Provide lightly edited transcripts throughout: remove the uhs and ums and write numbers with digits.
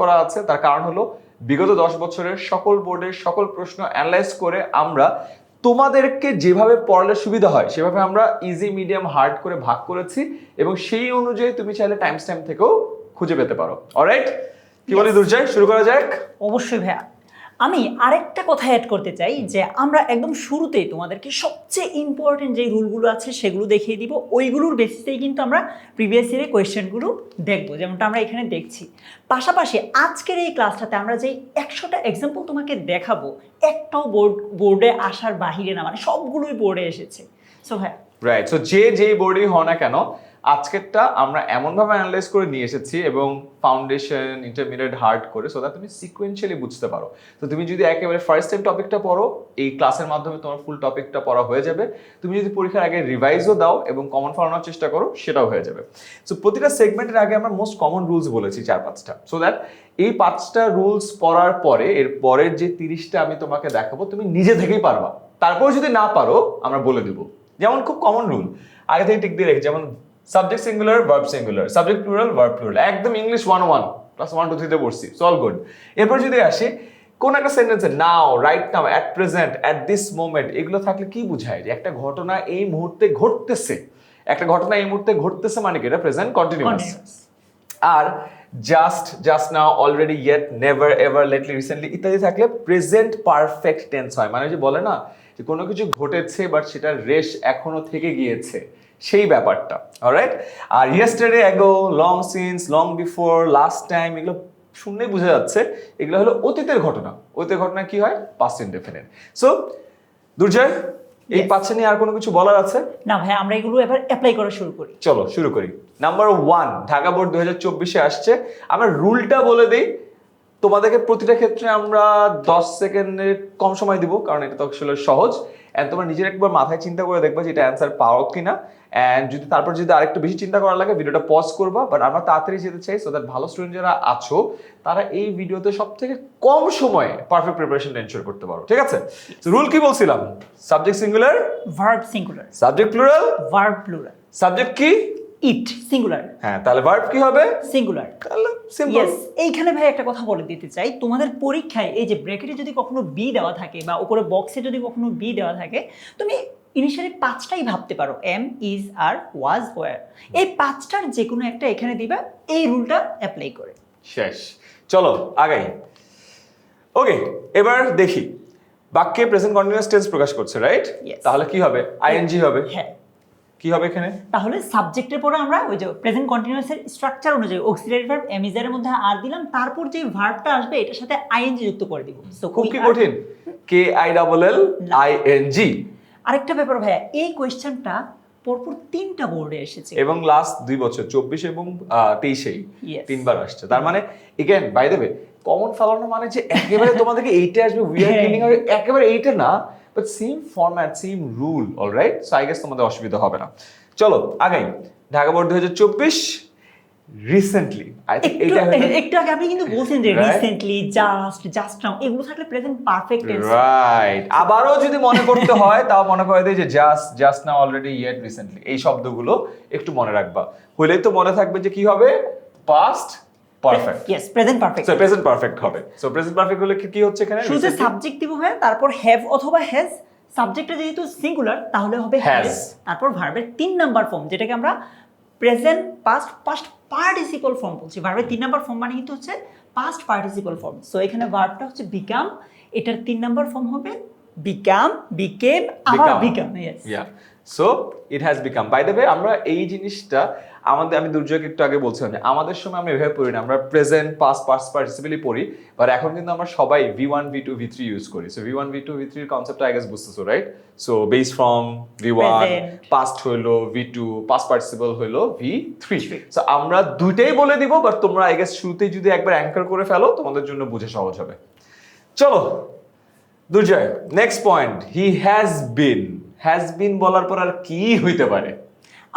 করা আছে। তার কারণ হলো বিগত 10 বছরের সকল বোর্ডের সকল প্রশ্ন অ্যানালাইজ করে আমরা তোমাদেরকে যেভাবে পড়ালে সুবিধা হয় সেভাবে আমরা ইজি, মিডিয়াম, হার্ড করে ভাগ করেছি এবং সেই অনুযায়ী তুমি চাইলে টাইম থেকেও খুঁজে পেতে পারো। অলরাইট, কি বলি দুর্জয়, শুরু করা যাক? অবশ্যই ভাইয়া। আমি আরেকটা কথা অ্যাড করতে চাই যে আমরা একদম শুরুতেই তোমাদেরকে সবচেয়ে ইম্পর্টেন্ট যে রুলগুলো আছে সেগুলো দেখিয়ে দিব। ওইগুলোর বেসিসেই কিন্তু আমরা প্রিভিয়াস ইয়ারের কোয়েশ্চেনগুলো দেখবো, যেমনটা আমরা এখানে দেখছি। পাশাপাশি আজকের এই ক্লাসটাতে আমরা যেই 100টা এক্সাম্পল তোমাকে দেখাবো, একটাও বোর্ডে আসার বাহিরে না, মানে সবগুলোই বোর্ডে এসেছে। সো ভাই রাইট, সো যেই বোর্ডই হও না কেন আজকেরটা আমরা এমনভাবে অ্যানালাইজ করে নিয়ে এসেছি এবং ফাউন্ডেশন, ইন্টারমিডিয়েট, হার্ড করে, সো দ্যাট তুমি সিকোয়েন্সিয়ালি বুঝতে পারো। তো তুমি যদি একেবারে ফার্স্ট টাইম টপিকটা পড়ো, এই ক্লাসের মাধ্যমে তোমার ফুল টপিকটা পড়া হয়ে যাবে। তুমি যদি পরীক্ষার আগে রিভাইজও দাও এবং কমন ফলানোর চেষ্টা করো, সেটাও হয়ে যাবে। সো প্রতিটা সেগমেন্টের আগে আমরা মোস্ট কমন রুলস বলেছি 4-5টা, সো দ্যাট এই 5টা রুলস পড়ার পরে এর পরের যে 30টা আমি তোমাকে দেখাবো তুমি নিজে থেকেই পারবা। তারপর যদি না পারো আমরা বলে দেবো। যেমন খুব কমন রুল আগে থেকে টিক দিয়ে রেখে, যেমন subject singular, verb singular, subject plural, verb plural, একদম ইংলিশ 101 ক্লাস 1 2 3 তে পড়ছি, সো অল গুড। এরপর যদি আসি কোন একটা সেন্টেন্সে now, right now, at present, at this moment, এগুলো থাকলে কি বোঝায়? যে একটা ঘটনা এই মুহূর্তে ঘটতেছে, একটা ঘটনা এই মুহূর্তে ঘটতেছে মানে কি? এটা প্রেজেন্ট কন্টিনিউয়াস। আর just now, already, yet, never, ever, lately, recently ইত্যাদি থাকলে প্রেজেন্ট পারফেক্ট টেন্স হয়। মানে যে বলে না যে কোনো কিছু ঘটেছে বাট সেটার রেশ এখনো থেকে গিয়েছে, সেই ব্যাপারটা। অলরাইট, আর yesterday, ago, long since, long before, last time, এগুলো শুনলেই বোঝা যাচ্ছে এগুলো হলো অতীতের ঘটনা। অতীতের ঘটনা কি হয়? Past indefinite. সো দুর্জয়, এই 5টা নিয়ে আর কোনো কিছু বলার আছে? না ভাই, আমরা এগুলো এবার অ্যাপ্লাই করা শুরু করি। চলো শুরু করি। নাম্বার 1, ঢাকা বোর্ড 2024-এ আসছে। আমরা রুলটা বলে দিই, তোমাদেরকে প্রতিটা ক্ষেত্রে আমরা 10 সেকেন্ডের কম সময় দিব, কারণ এটা তো আসলে সহজ। এন্ড তোমরা নিজের একবার মাথায় চিন্তা করে দেখবা যে এটা অ্যান্সার পাও কিনা। এন্ড যদি তারপর যদি আরেকটু বেশি চিন্তা করার লাগে ভিডিওটা পজ করবা, বাট আমরা তাড়াতাড়ি যেতে চাই, সো দ্যাট ভালো স্টুডেন্ট যারা আছো তারা এই ভিডিওতে সব থেকে কম সময়ে পারফেক্ট প্রিপারেশন এনশিওর করতে পারো। ঠিক আছে? রুল কি বলছিলাম? Subject singular, verb singular, subject plural, verb plural, subject কি? ইট সিঙ্গুলার। হ্যাঁ, তাহলে ভার্ব কি হবে? সিঙ্গুলার। তাহলে সিম্পল। ইয়েস, এইখানে ভাই একটা কথা বলে দিতে চাই, তোমাদের পরীক্ষায় এই যে ব্র্যাকেটে যদি কখনো বি দেওয়া থাকে বা উপরে বক্সে যদি কখনো বি দেওয়া থাকে, তুমি ইনিশিয়ালি 5টাই ভাবতে পারো, am, is, are, was, were. এই 5টার যে কোনো একটা এখানে দিবা, এই রুলটা অ্যাপ্লাই করে। শেষ। চলো আগাই। ওকে, এবার দেখি বাক্যে প্রেজেন্ট কন্টিনিউয়াস টেন্স প্রকাশ করছে, রাইট? Yes. তাহলে কি হবে? আইএনজি হবে। হ্যাঁ, কি হবে এখানে? তাহলে সাবজেক্টের পরে আমরা ওই যে প্রেজেন্ট কন্টিনিউয়াসের স্ট্রাকচার অনুযায়ী অক্সিলারি ভার্ব এম ইজ এর মধ্যে আর দিলাম, তারপর যে ভার্বটা আসবে এটার সাথে আইএনজি যুক্ত করে দিব। সো খুব কি কঠিন? K I double L I N G. আরেকটা ব্যাপার ভাইয়া, এই কোয়েশ্চেনটা পরপর 3টা বোর্ডে এসেছে এবং লাস্ট 2 বছর 24 এবং 23-এই Yes. 3বার আসছে। তার মানে again by the way common ফলানো মানে যে একেবারে তোমাদেরকে এইটা আসবে উই আর কিলিং, আর একেবারে এইটা না, but same format, same rule. Alright, so I guess তোমাদের অসুবিধা হবে না। চলো আগাই। Dhaka board 2024 recently, I think এইটা একটু আগে আপনি কিন্তু বলছেন যে Right? রিসেন্টলি, জাস্ট নাও, এগুলো থাকলে প্রেজেন্ট পারফেক্ট টেন্স। রাইট, আবারও যদি মনে করতে হয় তাও মনে করে দেই যে just now, already, yet, recently, এই শব্দগুলো একটু মনে রাখবা। হলেই তো মনে থাকবে যে কি হবে? Past perfect. Yes, present perfect. So present perfect হবে। সো প্রেজেন্ট পারফেক্ট হলে কি হচ্ছে এখানে? শুরুতে সাবজেক্ট দিব ভাই, তারপর হ্যাভ অথবা হ্যাজ। সাবজেক্টটা যেহেতু সিঙ্গুলার তাহলে হবে হ্যাজ, তারপর ভার্বের 3 নাম্বার ফর্ম, যেটাকে আমরা প্রেজেন্ট পাস্ট পার্টিসিপল ফর্ম বলছি। ভার্বের 3 নাম্বার ফর্ম মানে কিন্তু হচ্ছে পাস্ট পার্টিসিপল ফর্ম। সো এখানে ভার্বটা হচ্ছে বিকাম, এটার 3 নাম্বার ফর্ম হবে বিকাম, বিকেম, আবার become. Yes, yeah, so it has become. By the way আমরা এই জিনিসটা আমি দুর্যোগ একটু আগে বলছিলাম যে আমাদের সময় আমরা এভাবে পড়ি না, আমরা প্রেজেন্ট পাস্ট পার্টিসিপেলই পড়ি, বাট এখন কিন্তু আমরা সবাই V1 V2 V3 ইউজ করি। সো V1 V2 V3 এর কনসেপ্টটা আই গেস বুঝতেছো, right? So base form V1, past হইলো V2, পাস্ট পার্টিসিপেল হইলো V3। সো আমরা দুইটাই বলে দিব, বাট তোমরা আই গেস শুরুতেই যদি একবার অ্যাঙ্কার করে ফেলো তোমাদের জন্য বুঝে সহজ হবে। চলো Durjoy, next point, he has been বলার পর আর কি হইতে পারে?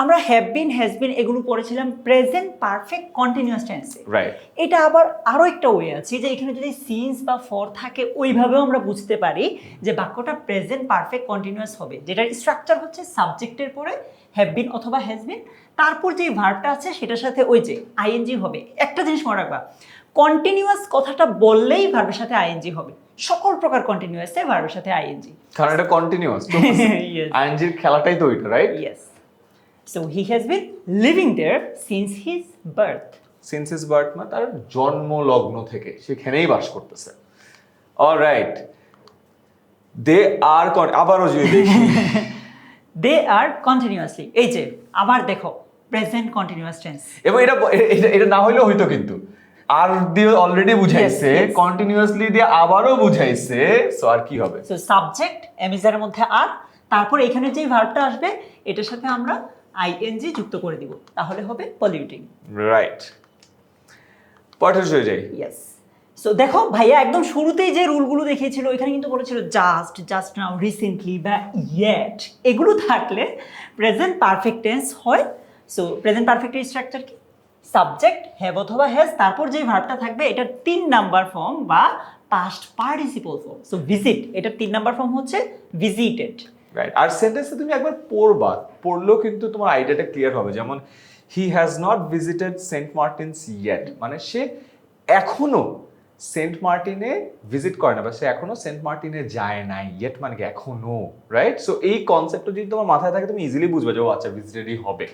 আমরা হ্যাভ বিন, হ্যাজ বিন এগুলো পড়েছিলাম প্রেজেন্ট পারফেক্ট কন্টিনিউয়াস টেন্সে। রাইট, এটা আবার আরো একটা ওয়ে আছে যে এখানে যদি সিন্স বা ফর থাকে ওইভাবেও আমরা বুঝতে পারি যে বাক্যটা প্রেজেন্ট পারফেক্ট কন্টিনিউয়াস হবে, যেটার স্ট্রাকচার হচ্ছে সাবজেক্টের পরে হ্যাভ বিন অথবা হ্যাজ বিন, তারপর যে ভার্বটা আছে সেটার সাথে ওই যে আইএনজি হবে। একটা জিনিস মনে রাখবা, কন্টিনিউয়াস কথাটা বললেই ভার্বের সাথে আইএনজি হবে, সকল প্রকার কন্টিনিউয়াসে ভার্বের সাথে আইএনজি। কারণ এটা কন্টিনিউয়াস, Yes. আইএনজির খেলাটাই তো এটা, right? Yes. So he has been living there since his birth. Since his birth মানে তার জন্ম লগ্ন থেকে সেখানেই বাস করতেছে। অলরাইট, দে আর আবারও যদি দেখি They are continuously, এই যে আবার দেখো প্রেজেন্ট কন্টিনিউয়াস টেন্স। এবং এটা না হইলেও হইতো, কিন্তু আর দিয়ে অলরেডি বুঝাইছে, Yes, yes. কন্টিনিউয়াসলি দিয়ে আবারও বুঝাইছে, সো আর কি হবে? সো সাবজেক্ট এমিজারের মধ্যে আর, তারপর এখানে যে ভার্বটা আসবে এটার সাথে আমরা আইএনজি যুক্ত করে দিব, তাহলে হবে পলিউটিং। রাইট, পড়তে হয়ে যায়। ইয়েস। সো দেখো ভাইয়া একদম শুরুতেই যে রুলগুলো দেখিয়েছিল ওইখানে কিন্তু বলেছিল জাস্ট নাও, রিসেন্টলি বা ইয়েট, এগুলো থাকলে প্রেজেন্ট পারফেক্ট টেন্স হয়। সো প্রেজেন্ট পারফেক্টের স্ট্রাকচার কি? সাবজেক্ট হ্যাভ অথবা হ্যাজ, তারপর যে ভার্বটা থাকবে এটার 3 নাম্বার ফর্ম বা past participle form. So visit, এটার 3 নাম্বার ফর্ম হচ্ছে ভিজিটেড। রাইট, আর সেন্টেন্সে তুমি একবার পড়বা, পড়লেও কিন্তু তোমার আইডিয়াটা ক্লিয়ার হবে। যেমন he has not visited Saint Martin's yet, মানে সে এখনো সেন্ট মার্টিনে ভিজিট করে না, বা সে এখনো সেন্ট মার্টিনে যায় নাই। ইয়েট মানে কি এখনো, রাইট? সো এই কনসেপ্টটা যদি তোমার মাথায় থাকে তুমি ইজিলি বুঝবে যে ও আচ্ছা ভিজিটেডই হবে।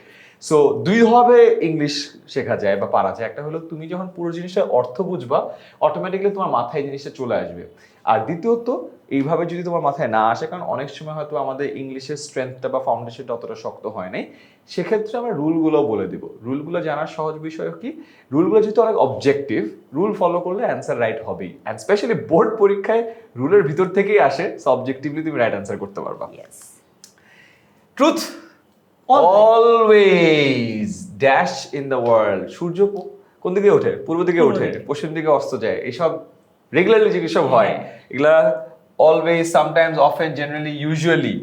সো দুইভাবে ইংলিশ শেখা যায় বা পারা যায়। একটা হলো তুমি যখন পুরো জিনিসটার অর্থ বুঝবা, অটোমেটিক্যালি তোমার মাথায় জিনিসটা চলে আসবে। আর দ্বিতীয়ত এইভাবে যদি তোমার মাথায় না আসে, কারণ অনেক সময় হয়তো আমাদের ইংলিশের স্ট্রেংথটা বা ফাউন্ডেশনটা অতটা শক্ত হয় নাই, সেক্ষেত্রে আমরা রুলগুলো বলে দিব। রুলগুলো জানার সহজ বিষয় কি, রুলগুলো যেহেতু অনেক অবজেক্টিভ, রুল ফলো করলে অ্যান্সার রাইট হবেই। অ্যান্ড স্পেশালি বোর্ড পরীক্ষায় রুলের ভিতর থেকেই আসে, সো অবজেক্টিভলি তুমি রাইট অ্যান্সার করতে পারবা। Yes. Truth always dash in the world. সূর্য কোন দিকে ওঠে? পূর্ব দিকে ওঠে, পশ্চিম দিকে অস্ত যায়। এইসব রেগুলারলি যে সব হয়, এগুলা always, sometimes, often, generally, usually,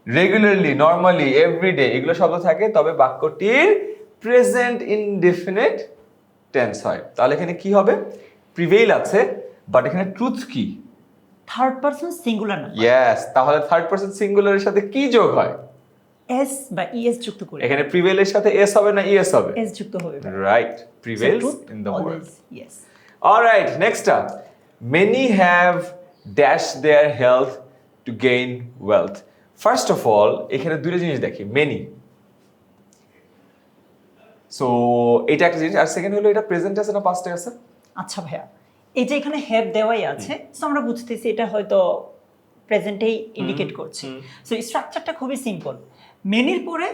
regularly, normally, everyday, এগুলো শব্দ থাকে, তবে বাক্যটির প্রেজেন্ট ইনডেফিনিট টেন্স হয়। তাহলে এখানে কি হবে? প্রিভেইল আছে, বাট এখানে ট্রুথ কি? থার্ড পারসন সিঙ্গুলার না, ইয়েস, তাহলে থার্ড পারসন সিঙ্গুলারের সাথে কি যোগ হয়? এস বা ইএস যুক্ত করে। এখানে প্রিভেইলের সাথে এস হবে না ইএস হবে? এস যুক্ত হবে। Right, prevails in the world. Yes. Alright, next up, many have dash their health to gain wealth. First of all এখানে দুটো জিনিস দেখি, মেনি, সো এটা একটা জিনিস। আর সেকেন্ড হলো এটা প্রেজেন্ট আছে না পাস্টে আছে? আচ্ছা ভাইয়া, এই যে এখানে হ্যাভ দেওয়াই আছে, সো আমরা বুঝতেছি এটা হয়তো প্রেজেন্টেই ইন্ডিকেট করছে। সো স্ট্রাকচারটা খুবই সিম্পল। মেনির পরে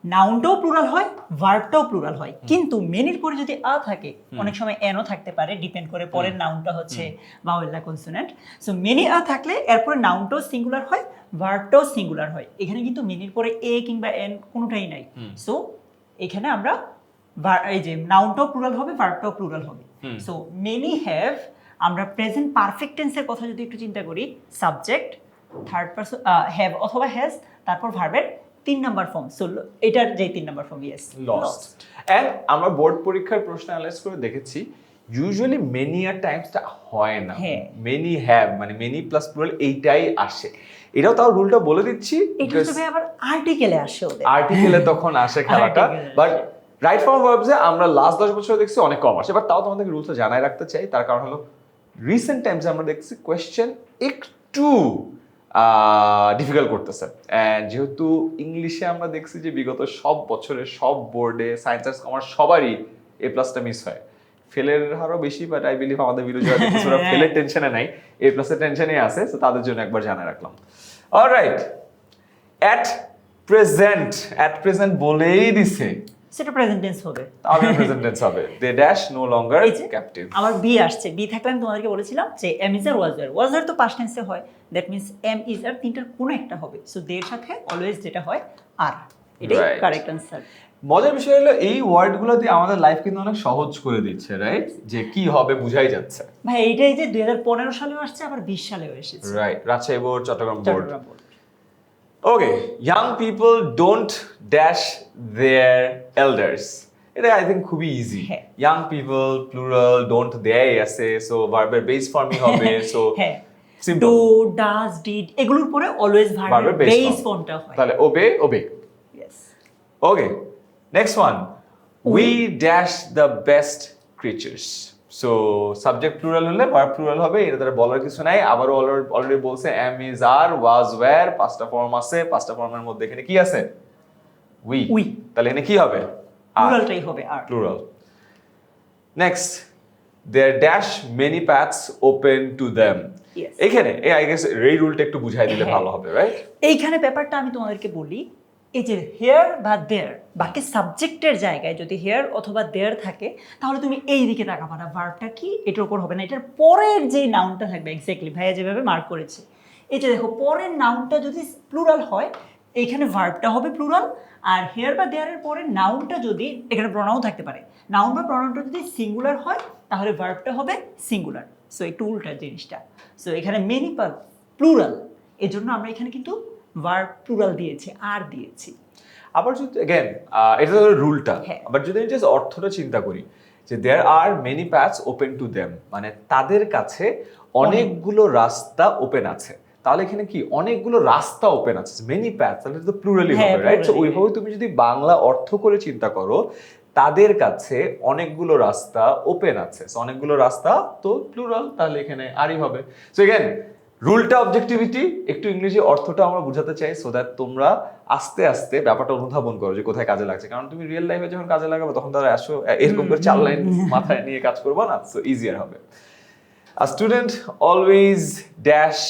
নাউনটাও প্লুরাল হয়, ভার্বটাও প্লুরাল হয়, কিন্তু মেনির পরে যদি আ থাকে, অনেক সময় এনও থাকতে পারে, ডিপেন্ড করে পরের নাউনটা হচ্ছে ভাওয়েল না কনসোনেন্ট। সো মেনি আ থাকলে এরপরে নাউনটাও সিঙ্গুলার হয়, ভার্বটাও সিঙ্গুলার হয়। এখানে কিন্তু মেনির পরে এ কিংবা এন কোনোটাই নাই। সো এখানে আমরা এই যে নাউনটাও প্লুরাল হবে, ভার্বটাও প্লুরাল হবে। সো মেনি হ্যাভ, আমরা প্রেজেন্ট পারফেক্ট টেন্সের কথা যদি একটু চিন্তা করি, সাবজেক্ট, থার্ড পারসন হ্যাভ অথবা হ্যাজ, তারপর ভার্বের 3 নাম্বার ফর্ম। সো এটার যে 3 number form, yes, lost. And আমরা বোর্ড পরীক্ষার প্রশ্ন অ্যানালাইজ করে দেখেছি ইউজুয়ালি মেনি আর টাইমসটা হয় না, মেনি হ্যাভ মানে মেনি প্লাস প্লুরাল এইটাই আসে। এটাও তাও রুলটা বলে দিচ্ছি, এটা তবে আবার আর্টিকেলে আসে, ওদের আর্টিকেলে তখন আসে খেলাটা। বাট রাইট ফর্ম ভার্বসে আমরা লাস্ট 10 বছর দেখছি অনেক কম আসে। বাট তাও তোমাদেরকে রুলটা জানাই রাখতে চাই, তার কারণ হলো রিসেন্ট টাইমসে আমরা দেখছি কোয়েশ্চেন একটু ডিফিকাল্ট করতেছে। অ্যান্ড যেহেতু ইংলিশে আমরা দেখছি যে বিগত সব বছরে সব বোর্ডে সায়েন্স আর্টস কমার্স সবারই এ প্লাসটা মিস হয়, ফেলের হারও বেশি, বাট আই বিলিভ আমাদের ভিডিও যারা দেখতেছে ওরা ফেলের টেনশনে নাই, এ প্লাসের টেনশনে আছে, তো তাদের জন্য একবার জানাই রাখলাম। অলরাইট, অ্যাট প্রেজেন্ট বলেই দিছে, সেটা প্রেজেন্ট টেন্স হবে, তাহলে প্রেজেন্ট টেন্স হবে। They dash no longer captive. আবার বি আসছে, বি থাকলে আমি তোমাদেরকে বলেছিলাম যে এম ইজ আর ওয়াজ আর তো পাস্ট টেন্সে হয়, দ্যাট মিন্স এম ইজ আর তিনটার কোনো একটা হবে। সো দের সাথে অলওয়েজ যেটা হয় আর, এটাই কারেক্ট অ্যান্সার। মজার বিষয় হলো এই ওয়ার্ডগুলো দিয়ে আমাদের লাইফ কিন্তু অনেক সহজ করে দিচ্ছে, রাইট? যে কি হবে বুঝাই যাচ্ছে। ভাই এইটাই যে 2015 সালেও আসছে, আবার 20 সালেও এসেছে, right, Rajshahi board, Chittagong board. Okay, young people don't dash their elders. এটা আই থিঙ্ক খুবই easy. Young people plural, don't দেয় আছে, সো ভার্বের বেস ফর্মই হবে। সো ডু, ডাজ, ডিড, এগুলোর পরে অলওয়েজ ভার্বের বেস ফর্মটা হয়, তাহলে ওবে। Yes. Okay, next one, we dash the best creatures. So subject plural হলে ভার্ব প্লুরাল হবে, এটা তারা বলার কিছু নাই। আবারও অলরেডি বলছে am is are was were, পাঁচটা ফর্ম আছে, পাঁচটা ফর্মের মধ্যে এখানে কি আছে? উই। We। তাহলে এখানে কি হবে? প্লুরালটাই হবে are. Plural. Next, there dash many paths open to them. Yes. এখানে আই গেস এই রুলটা একটু বুঝাই দিলে হ্যাঁ। ভালো হবে, রাইট? এইখানে ব্যাপারটা আমি তোমাদেরকে বলি, এই যে হেয়ার বা দেয়ার, বাকি সাবজেক্টের জায়গায় যদি হেয়ার অথবা দেয়ার থাকে তাহলে তুমি এই দিকে তাকাবা না, ভার্বটা কি এটার উপর হবে না, এটার পরের যে নাউনটা থাকবে। এক্স্যাক্টলি ভাইয়া যেভাবে মার্ক করেছে, এই যে দেখো পরের নাউনটা যদি প্লুরাল হয় এইখানে ভার্বটা হবে প্লুরাল, আর হেয়ার বা দেয়ারের পরে নাউনটা যদি, এখানে প্রনাউন থাকতে পারে, নাউন বা প্রনাউনটা যদি সিঙ্গুলার হয় তাহলে ভার্বটা হবে সিঙ্গুলার। সো একটু উল্টা জিনিসটা। সো এখানে মেনি প্লুরাল, এজন্য আমরা এখানে কিন্তু ভার্ব প্লুরাল দিয়েছি, আর দিয়েছি। আবার যদি অ্যাগেন এটা তো রুলটা, হ্যাঁ। আবার যদি আমি জাস্ট অর্থটা চিন্তা করি যে there are many paths open to them, মানে তাদের কাছে অনেকগুলো রাস্তা ওপেন আছে, তাহলে এখানে কি অনেকগুলো রাস্তা ওপেন আছে, মেনি প্যাথস, তাহলে তো প্লুরালই হ্যাঁ, হবে, রাইট? সো plural-ই। ওইভাবে তুমি যদি বাংলা অর্থ করে চিন্তা করো, তাদের কাছে অনেকগুলো রাস্তা ওপেন আছে, সো অনেকগুলো রাস্তা তো প্লুরাল, তাহলে এখানে আরই হবে। সো এগেন রুলটা অবজেক্টিভিটি, একটু ইংরেজি অর্থটা আমরা বোঝাতে চাই সো দ্যাট তোমরা আস্তে আস্তে ব্যাপারটা অনুধাবন করো যে কোথায় কাজে লাগছে, কারণ তুমি রিয়েল লাইফে যখন কাজে লাগাবে তখন তারা আসো এরকম করে 4 লাইন মাথায় নিয়ে কাজ করবা না, সো ইজিয়ার হবে। A student always dash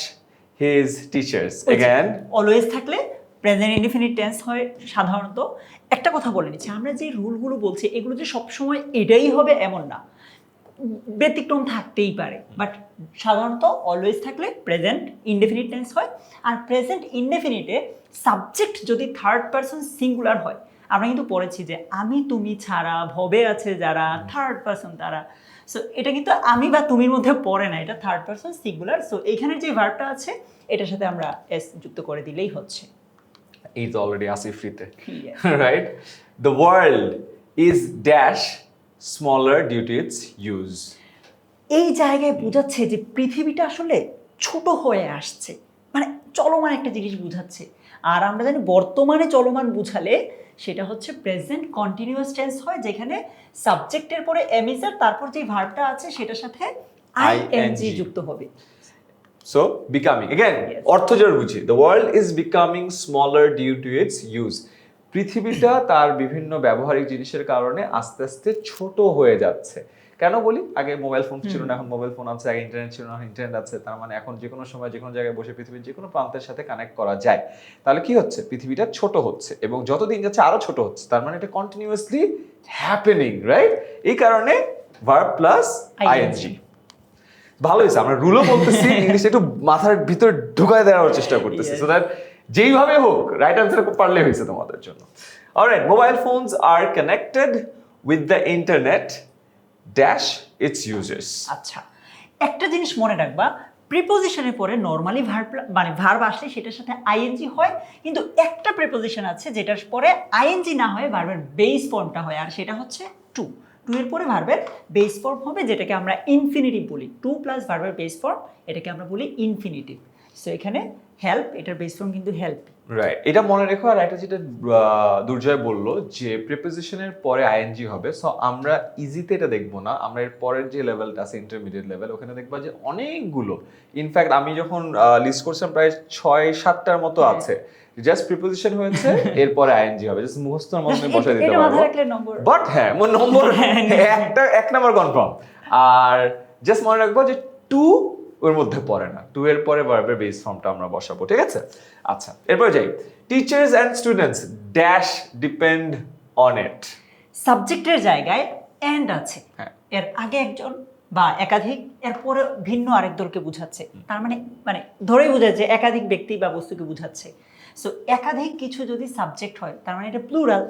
his teachers. Again, always থাকলে প্রেজেন্ট ইনডিফিনিট টেন্স হয় সাধারণত। একটা কথা বলে নিচ্ছি, আমরা যে রুলগুলো বলছি এগুলো যে সবসময় এটাই হবে এমন না, ব্যতিক্রম থাকতেই পারে, বাট সাধারণত অলওয়েজ থাকলে প্রেজেন্ট ইনডেফিনিট টেন্স হয়। আর প্রেজেন্ট ইনডেফিনিটে সাবজেক্ট যদি থার্ড পারসন সিঙ্গুলার হয়, আমরা কিন্তু পড়েছি যে আমি তুমি ছাড়া, ভবে আছে যারা, থার্ড পারসন তারা। সো এটা কিন্তু আমি বা তুমির মধ্যে পড়ে না, এটা থার্ড পারসন সিঙ্গুলার। সো এইখানে যে ভার্বটা আছে এটার সাথে আমরা এস যুক্ত করে দিলেই হচ্ছে। it's already আসিফ ফ্রিতে, Yes. right? The world is dash smaller due to its use. এই জায়গায় বোঝাচ্ছে যে পৃথিবীটা আসলে ছোট হয়ে আসছে, মানে চলমান একটা জিনিস বোঝাচ্ছে। আর আমরা জানি বর্তমানে চলমান বুঝালে সেটা হচ্ছে প্রেজেন্ট কন্টিনিউয়াস টেন্স হয়, যেখানে সাবজেক্টের পরে এমিজার, তারপর যে ভার্বটা আছে সেটার সাথে আইএনজি যুক্ত হবে। So becoming, again, Yes. অর্থ জোর বুঝি, the world is becoming smaller due to its use. পৃথিবীটা তার বিভিন্ন ব্যবহারিক জিনিসের কারণে আস্তে আস্তে ছোট হয়ে যাচ্ছে। কেন বলি? আগে মোবাইল ফোন ছিল না, এখন মোবাইল ফোন আছে, আগে ইন্টারনেট ছিল না, ইন্টারনেট আছে, তার মানে এখন যে কোনো সময় যে কোনো জায়গায় বসে পৃথিবীর যে কোনো প্রান্তের সাথে কানেক্ট করা যায়। তাহলে কি হচ্ছে? পৃথিবীটা ছোট হচ্ছে, এবং যতদিন যাচ্ছে আরো ছোট হচ্ছে, তার মানে এটা কন্টিনিউয়াসলি হ্যাপেনিং, রাইট? এই কারণে ভার্ব প্লাস আইএনজি। ভালো হয়েছে, আমরা রুলও বলতেছি, ইংলিশ একটু মাথার ভিতর ঢুকায় দেওয়ার চেষ্টা করতেছি, সো দ্যাট যেইভাবে হোক রাইট আনসার পারলে হয়েছে তোমাদের জন্য। Alright, mobile phones are connected with the internet dash it's users. আচ্ছা, একটা জিনিস মনে রাখবা, প্রিপোজিশনের পরে নর্মালি ভার্ব, মানে ভার্ব আসলে সেটার সাথে আইএনজি হয়, কিন্তু একটা প্রিপোজিশন আছে যেটার পরে আইএনজি না হয় ভার্বের বেস ফর্মটা হয়, আর সেটা হচ্ছে টু। টু এর পরে ভার্বের বেস ফর্ম হবে, যেটাকে আমরা ইনফিনিটিভ বলি। টু প্লাস ভার্বের বেস ফর্ম, এটাকে আমরা বলি ইনফিনিটিভ। সো এখানে হেল্প, এটার বেস ফর্ম কিন্তু হেল্প। রাইট, এটা মনে রেখো। আর একটা যেটা দুর্জয় বললো যে প্রিপোজিশনের পরে আইএনজি হবে, সো আমরা ইজিতে এটা দেখবো না, আমরা এর পরের যে লেভেলটা আছে ইন্টারমিডিয়েট লেভেল, ওখানে দেখবা যে অনেকগুলো, ইনফ্যাক্ট আমি যখন লিস্ট করছিলাম প্রায় 6-7টার মতো আছে, জাস্ট প্রিপোজিশন হয়েছে এরপরে আইএনজি হবে, জাস্ট মুখস্থর মধ্যে বসাই দিতে এটা পারবো। মাথায় রাখলে নম্বর, বাট হ্যাঁ, নম্বর এক নাম্বার কনফার্ম। আর জাস্ট মনে রাখবো যে টু ওর মধ্যে পড়ে না, টু এর পরে ভার্বের বেস ফর্মটা আমরা বসাবো, ঠিক আছে? আচ্ছা, এরপর যাই। Teachers and students dash depend on it. সাবজেক্টের জায়গায় এন্ড আছে, হ্যাঁ। এর আগে একজন বা একাধিক, এরপরে ভিন্ন আরেক দলকে বুঝাচ্ছে, তার মানে মানে ধরেই বোঝাচ্ছে একাধিক ব্যক্তি বা বস্তুকে বুঝাচ্ছে। সো একাধিক কিছু যদি সাবজেক্ট হয় তার মানে এটা প্লুরাল।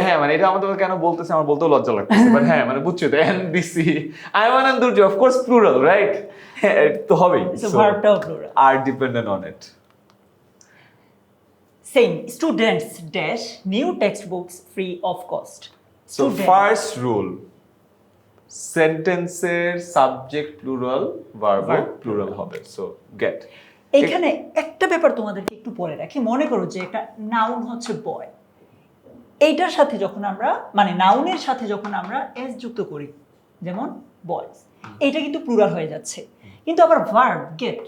হ্যাঁ, মানে এটা আমাদের কেন বলতেছে, আমার বলতেও লজ্জা লাগতেছে, বাট হ্যাঁ মানে বুঝছো তো, এনবিসি আইওয়ান and Durjoy of course plural, right? তো হবেই, সো ভার্বটাও প্লুরাল। আর dependent on it. Same, students dash new text books free of cost. So first rule, সেন্টেন্সের সাবজেক্ট প্লুরাল, ভার্ব প্লুরাল হবে। So get. এখানে একটা ব্যাপার তোমাদেরকে একটু পরে রাখি, মনে করো যে একটা নাউন হচ্ছে বয়, এইটার সাথে যখন আমরা, মানে নাউনের সাথে যখন আমরা এস যুক্ত করি, যেমন বয়েজ, এটা কিন্তু প্লুরাল হয়ে যাচ্ছে। কিন্তু আবার ভার্ব গেট,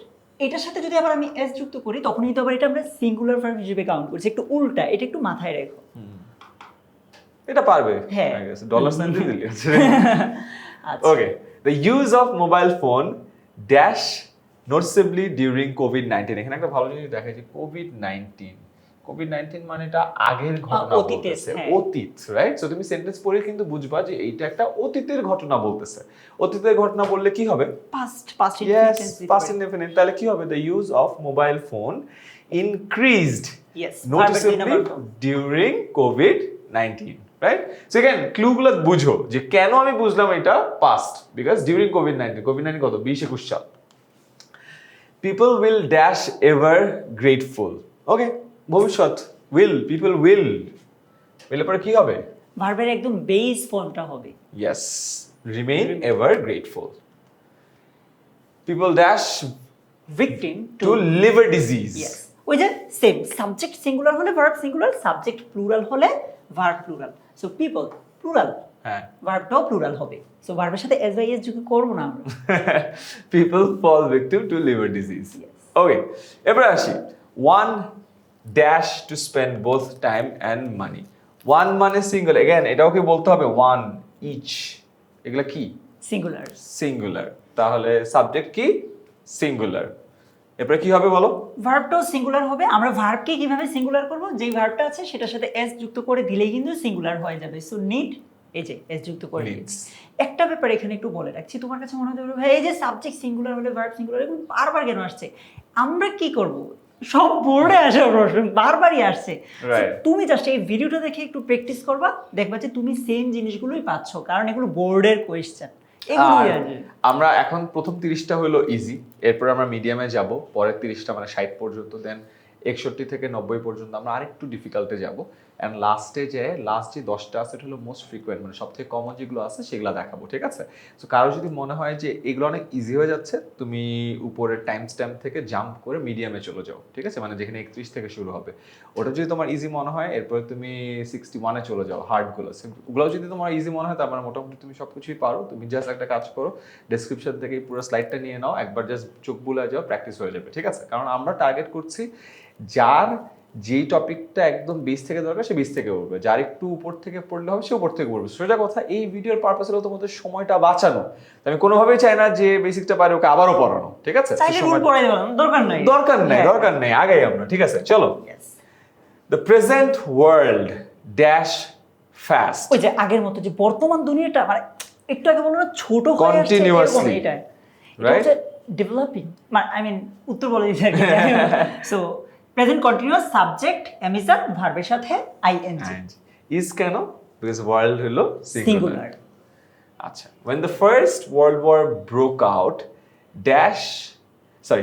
এটার সাথে যদি আবার আমি এস যুক্ত করি তখন কিন্তু আবার এটা আমরা সিঙ্গুলার ভার্ব হিসেবে কাউন্ট করছি। একটু উল্টা, এটা একটু মাথায় রেখো। এটা পারবে, হ্যাঁ। ডলার সাইন দিয়ে দিলি। আচ্ছা, Okay, the use of mobile phone dash noticeably during COVID-19. এখানে একটা ভালো জিনিস দেখা যায়, কোভিড-19 মানে এটা আগের ঘটনা অতীতের, বলতেছে, হ্যাঁ। অতীত, রাইট? সো তুমি সেন্টেন্স পড়ে কিন্তু বুঝবা যে এইটা একটা অতীতের ঘটনা বলতেছে। অতীতের ঘটনা বললে কি হবে? পাস্ট Yes, past indefinite, তাহলে কি হবে? The use of mobile phone increased Yes, noticeably during COVID-19, right? So again, clue গুলো বুঝো যে কেন আমি বুঝলাম এটা past, because during COVID-19 কত 20-21 সাল। People will dash ever grateful. Okay, ভবিষ্যৎ people will এর পরে কি হবে? ভার্বের একদম বেস ফর্মটা হবে। Yes, remain ever grateful. People dash victim to liver disease. Yes, ওই যে সেম সাবজেক্ট সিঙ্গুলার হলে ভার্ব সিঙ্গুলার, সাবজেক্ট প্লুরাল হলে verb plural. So people plural, হ্যাঁ। ভার্বটাও প্লুরাল হবে। সো ভার্বের সাথে এস বাই এস যুক্ত করব না আমরা। People fall victim to liver disease. Yes. Okay, এবার আসি, one dash to spend both time and money. One মানে সিঙ্গেল, এগেন এটাও কি বলতে হবে one each, এগুলা কি সিঙ্গুলার। সিঙ্গুলার, তাহলে সাবজেক্ট কি সিঙ্গুলার, এরপরে কি হবে বলো? ভার্বটাও সিঙ্গুলার হবে। আমরা ভার্বকে কিভাবে সিঙ্গুলার করব? যেই ভার্বটা আছে সেটার সাথে এস যুক্ত করে দিলেই কিন্তু সিঙ্গুলার হয়ে যাবে। সো নিড, এই যে এস যুক্ত করে Needs. দিয়েছি। একটা ব্যাপার এখানে একটু বলে রাখছি, তোমার কাছে মনে হতে পারে ভাই এই যে সাবজেক্ট সিঙ্গুলার হলে ভার্ব সিঙ্গুলার এগুলো বারবার কেন আসছে? আমরা কি করব? সব বোর্ডে আসে প্রশ্ন, বারবারই আসছে। So, Right. তুমি জাস্ট এই ভিডিওটা দেখে একটু প্র্যাকটিস করবা, দেখবা যে তুমি সেম জিনিসগুলোই পাচ্ছ, কারণ এগুলো বোর্ডের কোয়েশ্চেন। এগুলোই আর আসবে। আমরা এখন প্রথম 30টা হলো ইজি, এরপর আমরা মিডিয়ামে যাব, পরের 30টা মানে 60 পর্যন্ত, দেন 61 থেকে 90 পর্যন্ত আমরা আরেকটু ডিফিকাল্টে যাব, অ্যান্ড লাস্টে যে লাস্ট যে 10টা আছে এটা হলো মোস্ট ফ্রিকোয়েন্ট, মানে সব থেকে কমন যেগুলো আছে সেগুলো দেখাবো, ঠিক আছে? সো কারো যদি মনে হয় যে এগুলো অনেক ইজি হয়ে যাচ্ছে, তুমি উপরের টাইম স্ট্যাম্প থেকে জাম্প করে মিডিয়ামে চলে যাও, ঠিক আছে? মানে যেখানে 31 থেকে শুরু হবে, ওটা যদি তোমার ইজি মনে হয় এরপরে তুমি 61-এ চলে যাও, হার্ডগুলো ওগুলো যদি তোমার ইজি মনে হয় তার মানে মোটামুটি তুমি সব কিছুই পারো। তুমি জাস্ট একটা কাজ করো, ডেসক্রিপশন থেকে পুরো স্লাইডটা নিয়ে নাও, একবার জাস্ট চোখ বুলে যাও, প্র্যাকটিস হয়ে যাবে, ঠিক আছে? কারণ আমরা টার্গেট করছি যার যেই টপিকটা একদম বেস থেকে দরকার সে বেস থেকে পড়বে, যার একটু উপর থেকে পড়লে হবে সে উপর থেকে পড়বে। সোজা কথা, এই ভিডিওর পারপাস হলো তোমাদের সময়টা বাঁচানো। আমি কোনোভাবেই চাই না যে বেসিকটা পারে ওকে আবারও পড়ানো, ঠিক আছে? চাইলে রুল পড়াই দেব, দরকার নাই। দরকার নেই, আগাই আমরা, ঠিক আছে? চলো। Yes. The present world dash fast. ওই যে আগের মতো যে বর্তমান দুনিয়াটা মানে একটু আগে বললো না ছোট হয়ে আসছে, Continuously. এরকম এটা Right? ডেভেলপিং, মানে আই মিন উত্তর বলে দিতে আর কি। সো প্রেজেন্ট কন্টিনিউয়াস, সাবজেক্ট এমিসার, ভার্বের সাথে আইএনজি। Is কেন? Because world হলো singular. সিঙ্গুলার। আচ্ছা, when the first world war broke out,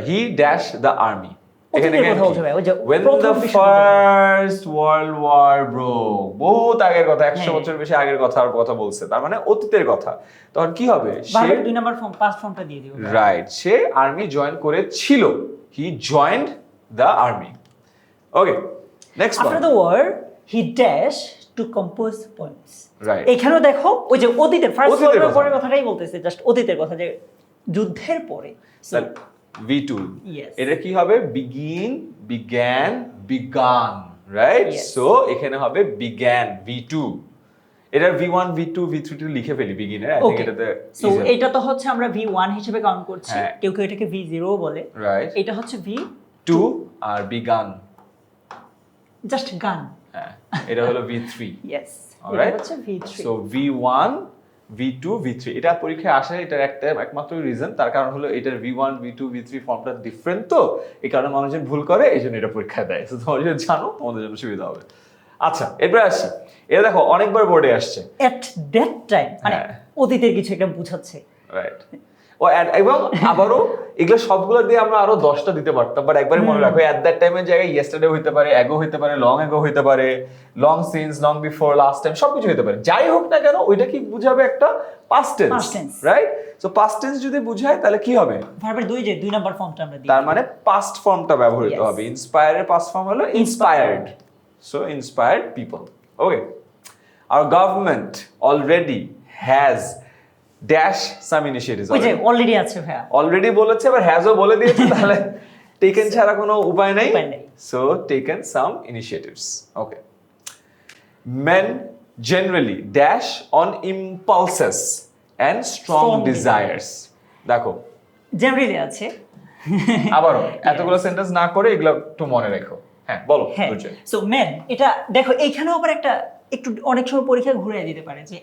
he dashed the army. অতীতের কথা বলছে ভাই, ওই যে when প্রথম the বিশ্বযুদ্ধ। first world war broke, বহুত আগের কথা, 100 হ্যাঁ। বছর বেশি আগের কথা বলছে, তার মানে অতীতের কথা। তখন কি হবে? ভার্বের 2 নাম্বার ফর্ম, পাস্ট ফর্মটা দিয়ে দিও। রাইট, সে আর্মি জয়েন করেছিল, he joined the army. Okay, next after the war he dash to compose points. Right, এখানেও দেখো ওই যে অতীতের ফার্স্ট অতীতের ওয়ার্ল্ডের কথা। পরের কথাটাই বলতেছে, জাস্ট অতীতের কথা, যে যুদ্ধের পরে। So, V2, Yes. এটা কি হবে? begin, began, begun, right? Yes. So এখানে হবে began, V2। এটার V1, V2, V3 লিখে ফেলি begin এর, I think Okay. এটাতে সো এটা তো হচ্ছে আমরা V1 হিসেবে কাউন্ট করছি, হ্যাঁ। কেউ কেউ এটাকে V0 বলে, রাইট, এটা হচ্ছে V টু আর begun, জাস্ট গান। হ্যাঁ, এটা হলো V3। ইয়েস, এটা অলরাইট, হচ্ছে V3। So V1, V2, V3 এটা পরীক্ষায় আসে, এটার একমাত্র রিজন, তার কারণ হলো এটার V1, V2, V3 ফর্মটা ডিফারেন্ট, তো এই কারণে মানুষজন ভুল করে, এই জন্য এটা পরীক্ষায় দেয়। তো তোমরা যদি জানো তোমাদের জন্য সুবিধা হবে। আচ্ছা, এরপরে আসি, এটা দেখো অনেকবার বোর্ডে আসছে, এট দ্যাট টাইম, মানে হ্যাঁ। অতীতের কিছু একটা বুঝাচ্ছে। রাইট। এবং আবারও এগুলো সবগুলো দিয়ে আমরা আরো 10টা দিতে পারতাম, বাট একবারে মনে রাখো এট দ্যাট টাইমের জায়গায় ইয়েস্টারডে হইতে পারে, অ্যাগো হইতে পারে, লং অ্যাগো হইতে পারে, long since, long before, last time, সবকিছু হইতে পারে। যাই হোক না কেন ওইটা কি বুঝাবে? একটা past tense, Past tense. Right? So past tense যদি বুঝায় তাহলে কি হবে? ভার্বের 2 নাম্বার ফর্মটা আমরা দিই। তার মানে পাস্ট ফর্মটা ব্যবহৃত Yes. হবে। ইন্সপায়ারের পাস্ট ফর্ম হলো inspired, so inspired people. Okay, our government already has dash some initiatives. ওই যে অলরেডি আছে ভাইয়া। অলরেডি বলেছে, আবার হ্যাজও বলে দিয়েছে, তাহলে টেকেন ছাড়া কোনো উপায় নেই। উপায় নেই। So taken some initiatives. Okay. Men generally dash on impulses and strong Strong desires. দেখো জেনারেলি আছে। আবারও এতগুলো সেন্টেন্স না করে এগুলো একটু মনে রেখো। হ্যাঁ বলো হ্যাঁ, দুর্জয়। সো মেন এটা দেখো এইখানেও আবার একটা একটু অনেক সময় পরীক্ষা ঘুরে দিতে পারে যে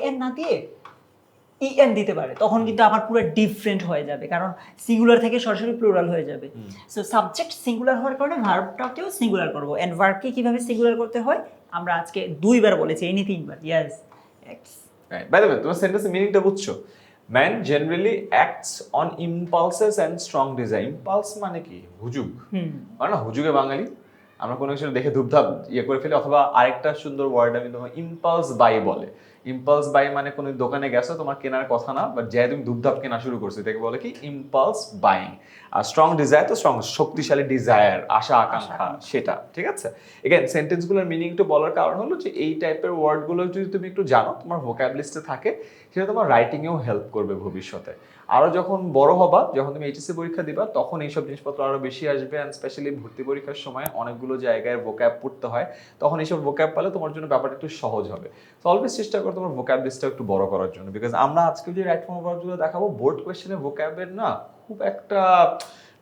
এম না দিয়ে ইএন দিতে পারে, তখন কিন্তু আবার পুরো ডিফারেন্ট হয়ে যাবে, কারণ সিঙ্গুলার থেকে সরাসরি প্লুরাল হয়ে যাবে। সো সাবজেক্ট সিঙ্গুলার হওয়ার কারণে ভার্বটাকেও সিঙ্গুলার করবো, এন্ড ভার্বকে কিভাবে সিঙ্গুলার করতে হয় আমরা আজকে 2 বার বলেছি, এই নিয়ে 3 বার। ইয়েস। বাই দ্য ওয়ে, তোমার সেন্টেন্সের মিনিংটা বুঝছো? Man generally acts on impulses and strong desire. Impulse মানে কি? হুজুগ। মানে না হুজুগে বাঙালি আমরা কোনো কিছু দেখে ধুপধাপ ইয়ে করে ফেলি, অথবা আরেকটা সুন্দর ওয়ার্ড আমি তোমার ইম্পালস বাই বলে। ইম্পালস বাই মানে কোনো দোকানে গেছো, তোমার কেনার কথা না, বাট যাই তুমি ধুপধাপ কেনা শুরু করছো, এটাকে বলে কি ইম্পালস বাইং। আর স্ট্রং ডিজায়ার তো স্ট্রং শক্তিশালী ডিজায়ার, আশা আকাঙ্ক্ষা, সেটা। ঠিক আছে। এগেন সেন্টেন্সগুলোর মিনিং একটু বলার কারণ হলো যে এই টাইপের ওয়ার্ডগুলো যদি তুমি একটু জানো, তোমার ভোকাব লিস্টে থাকে, সেটা তোমার রাইটিংয়েও হেল্প করবে ভবিষ্যতে। আরও যখন বড় হবা, যখন তুমি এইচএসসি পরীক্ষা দিবা, তখন এইসব জিনিসপত্র আরও বেশি আসবে, অ্যান্ড স্পেশালি ভর্তি পরীক্ষার সময় অনেকগুলো জায়গায় ভোকাব পড়তে হয়, তখন এইসব ভোকাব পালে তোমার জন্য ব্যাপারটা একটু সহজ হবে। তো অলওয়েজ চেষ্টা করো তোমার ভোকাব লিস্টটা একটু বড় করার জন্য, বিকজ আমরা আজকে যে রাইট ফর্ম ওয়ার্ডগুলো দেখাবো, বোর্ড কোয়েশ্চেনে ভোকাবের না খুব একটা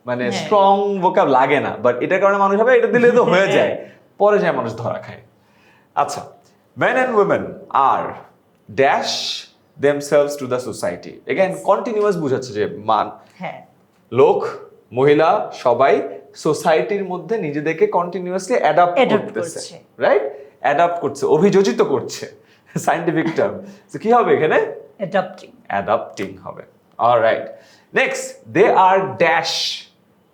মানে স্ট্রং ভোকাব লাগে না, বাট এটার কারণে মানুষ হবে এটা দিলে তো হয়ে যায়, পরে যায় মানুষ ধরা খায়। আচ্ছা, men and women are dash themselves to the society. Again, continuous বুঝাচ্ছে যে মান, হ্যাঁ, লোক, মহিলা সবাই সোসাইটির মধ্যে নিজেদেরকে কন্টিনিউয়াসলি অ্যাডাপ্ট করতেছে, রাইট? অ্যাডাপ্ট করছে, অভিযোজিত করছে, সায়েন্টিফিক টার্ম। তো কি হবে এখানে? অ্যাডাপ্টিং হবে। Alright, next, they are dash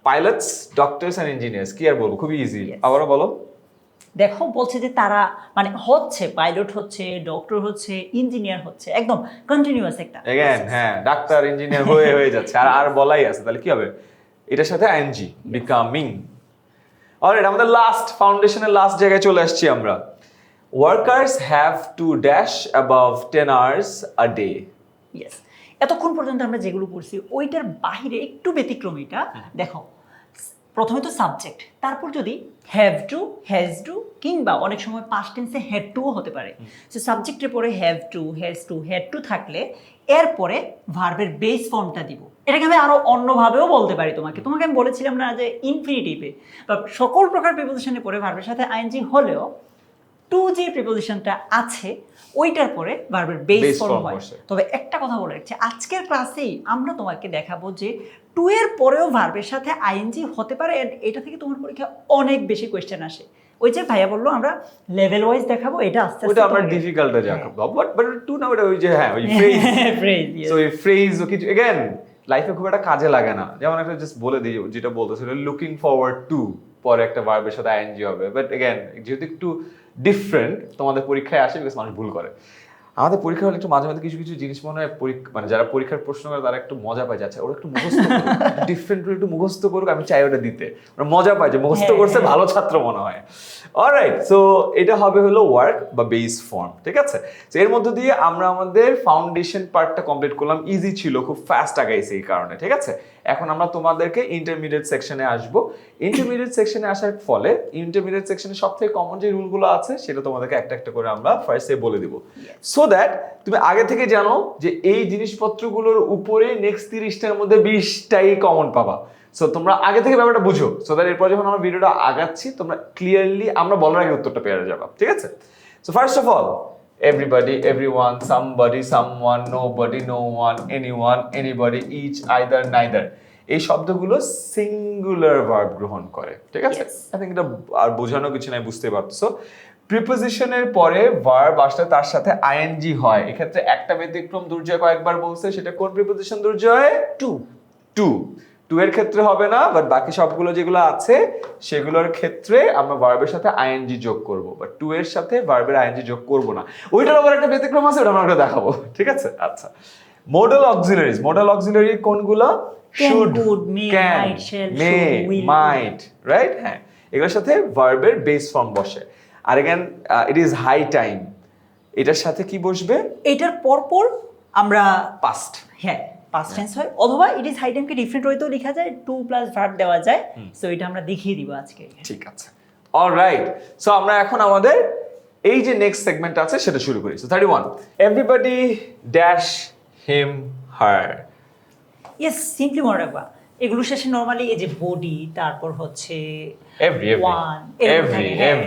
pilots, doctors and engineers. কি আর বলবো, খুবই ইজি। আবারও বলো। দেখো বলছে যে তারা মানে হচ্ছে পাইলট হচ্ছে, ডক্টর হচ্ছে, ইঞ্জিনিয়ার হচ্ছে, একদম কন্টিনিউয়াস একটা। এগেন হ্যাঁ, ডাক্তার ইঞ্জিনিয়ার হয়ে যাচ্ছে, আর বলাই আছে, তাহলে কি হবে? এটার সাথে আইএনজি, বিকামিং। অলরাইট, আমাদের লাস্ট ফাউন্ডেশনের লাস্ট জায়গায় চলে আসছি আমরা। Workers have to dash above 10 hours a day. Yes, এতক্ষণ পর্যন্ত আমরা যেগুলো পড়ছি ওইটার বাহিরে একটু ব্যতিক্রম এটা। দেখো প্রথমে তো সাবজেক্ট, তারপর যদি হ্যাভ টু, হ্যাজ টু, কিংবা অনেক সময় পাস্ট টেন্সে হ্যাড টুও হতে পারে। সো সাবজেক্টের পরে have to, has to, had to থাকলে এরপরে ভার্বের বেস ফর্মটা দিব। এটাকে আমি আরো অন্যভাবেও বলতে পারি। তোমাকে আমি বলেছিলাম না যে ইনফিনিটিভে বা সকল প্রকার প্রিপোজিশনের পরে ভার্বের সাথে আইএনজি হলেও টু যে প্রিপোজিশনটা আছে ওইটার পরে ভার্বের বেস ফর্ম হয়। তবে একটা কথা বলে রাখছি, আজকের ক্লাসেই আমরা তোমাকে দেখাবো যে টু এর পরেও ভার্বের সাথে আইএনজি হতে পারে, এন্ড এটা থেকে তোমার পরীক্ষা অনেক বেশি কোয়েশ্চেন আসে। ওই যে ভাইয়া বললো আমরা লেভেল ওয়াইজ দেখাবো, এটা আস্তে আস্তে ওটা আমরা ডিফিকাল্টে দেখাবো, বাট টু না, ওটা ওই যে হ্যাঁ ওই ফ্রেজ, সো এই ফ্রেজ ও কিছু এগেন লাইফে খুব একটা কাজে লাগে না। যেমন একটা জাস্ট বলে দিই, যেটা বলতেছিল লুকিং ফরওয়ার্ড টু, পরে একটা ভার্বের সাথে আইএনজি হবে, বাট এগেন যেহেতু একটু ডিফারেন্ট তোমাদের পরীক্ষায় আসে, বিকজ মানুষ ভুল করে। আমাদের পরীক্ষা হলে একটু মাঝে মাঝে কিছু কিছু জিনিস মনে হয় মানে যারা পরীক্ষার প্রশ্ন করে তারা একটু মজা পায়, যাচ্ছে ওরা একটু মুখস্থ ডিফারেন্ট করে একটু মুখস্থ করুক, আমি চাই ওটা দিতে, ওরা মজা পায় যে মুখস্থ করছে, ভালো ছাত্র মনে হয়। অলরাইট, সো এটা হবে হলো ওয়ার্ক বা বেস ফর্ম। ঠিক আছে, তো এর মধ্য দিয়ে আমরা আমাদের ফাউন্ডেশন পার্টটা কমপ্লিট করলাম। ইজি ছিল, খুব ফাস্ট আগাইছে এই কারণে। ঠিক আছে, এখন আমরা তোমাদেরকে ইন্টারমিডিয়েট সেকশনে আসবো। ইন্টারমিডিয়েট সেকশনে আসার ফলে ইন্টারমিডিয়েট সেকশনে সব থেকে কমন যে রুলগুলো আছে সেটা তোমাদেরকে একটা একটা করে আমরা ফার্স্টে বলে দিব, সো দ্যাট তুমি আগে থেকে জানো যে এই জিনিসপত্রগুলোর উপরে নেক্সট 30টার মধ্যে 20টাই কমন পাবা। সো তোমরা আগে থেকে ব্যাপারটা বুঝো, সো দ্যাট এরপর যখন আমরা ভিডিওটা আগাচ্ছি তোমরা ক্লিয়ারলি আমরা বলার আগে উত্তরটা পেয়ে যাবা। ঠিক আছে, so first of all, everybody, everyone, somebody, someone, nobody, no one, anyone, anybody, each, either, neither, এই শব্দগুলো সিঙ্গুলার ভার্ব গ্রহণ করে। ঠিক আছে, আই থিংক এটা আর বোঝানো কিছু নাই, বুঝতে পারছো। প্রিপোজিশনের পরে ভার্ব আসলে তার সাথে আইএনজি হয়। এক্ষেত্রে একটা ব্যতিক্রম দুর্জয় কয়েকবার বলছে, সেটা কোন প্রিপোজিশন দুর্জয়? টু এর ক্ষেত্রে হবে না, বাট বাকি সবগুলো যেগুলো আছে সেগুলোর ক্ষেত্রে আমরা ভার্বের সাথে আইএনজি যোগ করব, বাট টু এর সাথে ভার্বের আইএনজি যোগ করব না। ওইটার আবার একটা ব্যতিক্রম আছে, ওটা আমরা দেখাবো। ঠিক আছে, আচ্ছা। মডেল অক্সিলারি কোনগুলো? Should, can, may, might, right? হ্যাঁ, এগুলোর সাথে ভার্বের বেস ফর্ম বসে। আর again it is high time, এটার সাথে কি বসবে? এটার পরপর আমরা পাস্ট। হ্যাঁ পাস্ট টেন্স হয়, অথবা ইট ইজ হাই টাইমকে ডিফারেন্ট ওয়েতেও লেখা যায়, টু প্লাস ভার্ব দেওয়া যায়। সো এটা আমরা দেখিয়ে দিব আজকে। ঠিক আছে, অলরাইট। সো আমরা এখন আমাদের এই যে নেক্সট সেগমেন্ট আছে সেটা শুরু করি। সো 31, এভরিবডি ড্যাশ হিম হার। ইয়েস, সিম্পলি মনে রাখবা এগুলো শেষে নরমালি এই যে বডি, তারপর হচ্ছে Every, one, এরকম থাকে, হ্যাঁ।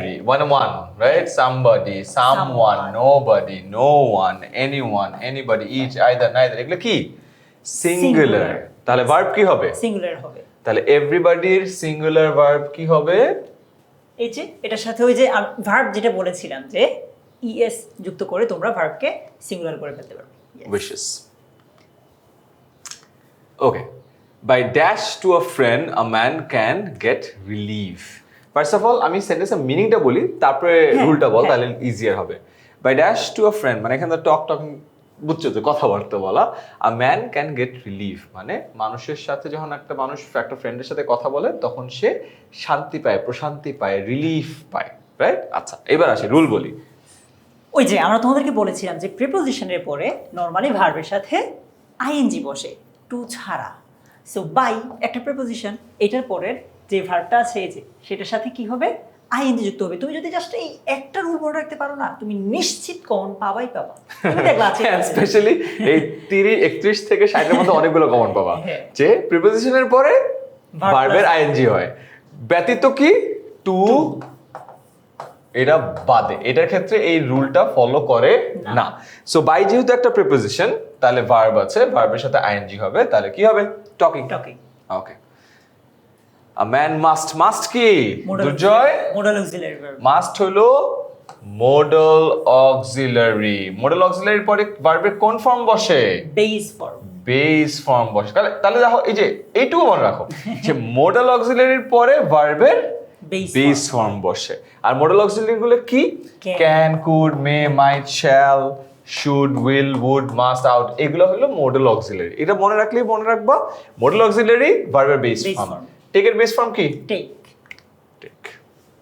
one, right? Somebody, someone, nobody, no one, anyone, anybody, each, either, neither, এগুলো কি? সিঙ্গুলার। তাহলে ভার্ব কি হবে? সিঙ্গুলার হবে। তাহলে এভরিবডির সিঙ্গুলার ভার্ব কি হবে? এই যে এটার সাথে ওই যে ভার্ব যেটা বলেছিলাম যে ইএস যুক্ত করে তোমরা ভার্বকে সিঙ্গুলার করে ফেলতে পারবে। Wishes. Okay. By dash to a friend, a man can get relief. First of all, আমি সেন্টেন্সের মিনিংটা বলি, তারপরে রুলটা বল, তাহলে ইজিয়ার হবে। By dash to a friend মানে এখানে টকিং বুঝছো তো, কথাবার্তা বলা। A man can get relief মানে মানুষের সাথে যখন একটা মানুষ একটা ফ্রেন্ডের সাথে কথা বলে তখন সে শান্তি পায়, প্রশান্তি পায়, রিলিফ পায়, রাইট? আচ্ছা, এবার আসি রুল বলি। ওই যে আমরা তোমাদেরকে বলেছিলাম যে প্রিপোজিশনের পরে নরমালি ভার্বের সাথে আইএনজি বসে, টু ছাড়া। সো বাই একটা প্রিপোজিশন, এটার পরের যে ভার্বটা আছে এই যে সেটার সাথে কি হবে? আইএনজি যুক্ত হবে। তুমি যদি জাস্ট এই একটা রুল মনে রাখতে পারো না, তুমি নিশ্চিত কমন পাবাই পাবা। তুমি দেখবা আছে স্পেশালি এই 31 থেকে 60 এর মধ্যে অনেকগুলো কমন পাবা হ্যাঁ। যে প্রিপোজিশনের পরে Verb ভার্বের plus- আইএনজি হয়, ব্যতীত কি টু এটা বাদে। এটার ক্ষেত্রে এই রুলটা ফলো করে না। সো বাই যেহেতু একটা প্রিপোজিশন, তাহলে ভার্ব আছে, ভার্বের সাথে আইএনজি হবে, তাহলে কি হবে? Talking. Talking. Okay. A man must কি? দুর্জয় মোডাল অক্সিলারি ভার্ব। মাস্ট হলো মোডাল অক্সিলারি। মোডাল অক্সিলারির পরে ভার্বের কোন ফর্ম বসে? Base form. বেস ফর্ম বসে। তাহলে দেখো এই যে এইটুকু মনে রাখো যে মোডাল অক্সিলারির পরে ভার্বের বেস ফর্ম বসে। আর মোডাল অক্সিলারি গুলো কি? Can, could, may, might, shall, should, will, would, must, ought, এগুলো হলো মোডাল অক্সিলারি। এটা মনে রাখলেই মনে রাখবা মোডাল অক্সিলারি ভার্বের বেস ফর্ম। টেকের বেস ফর্ম কি? টেক।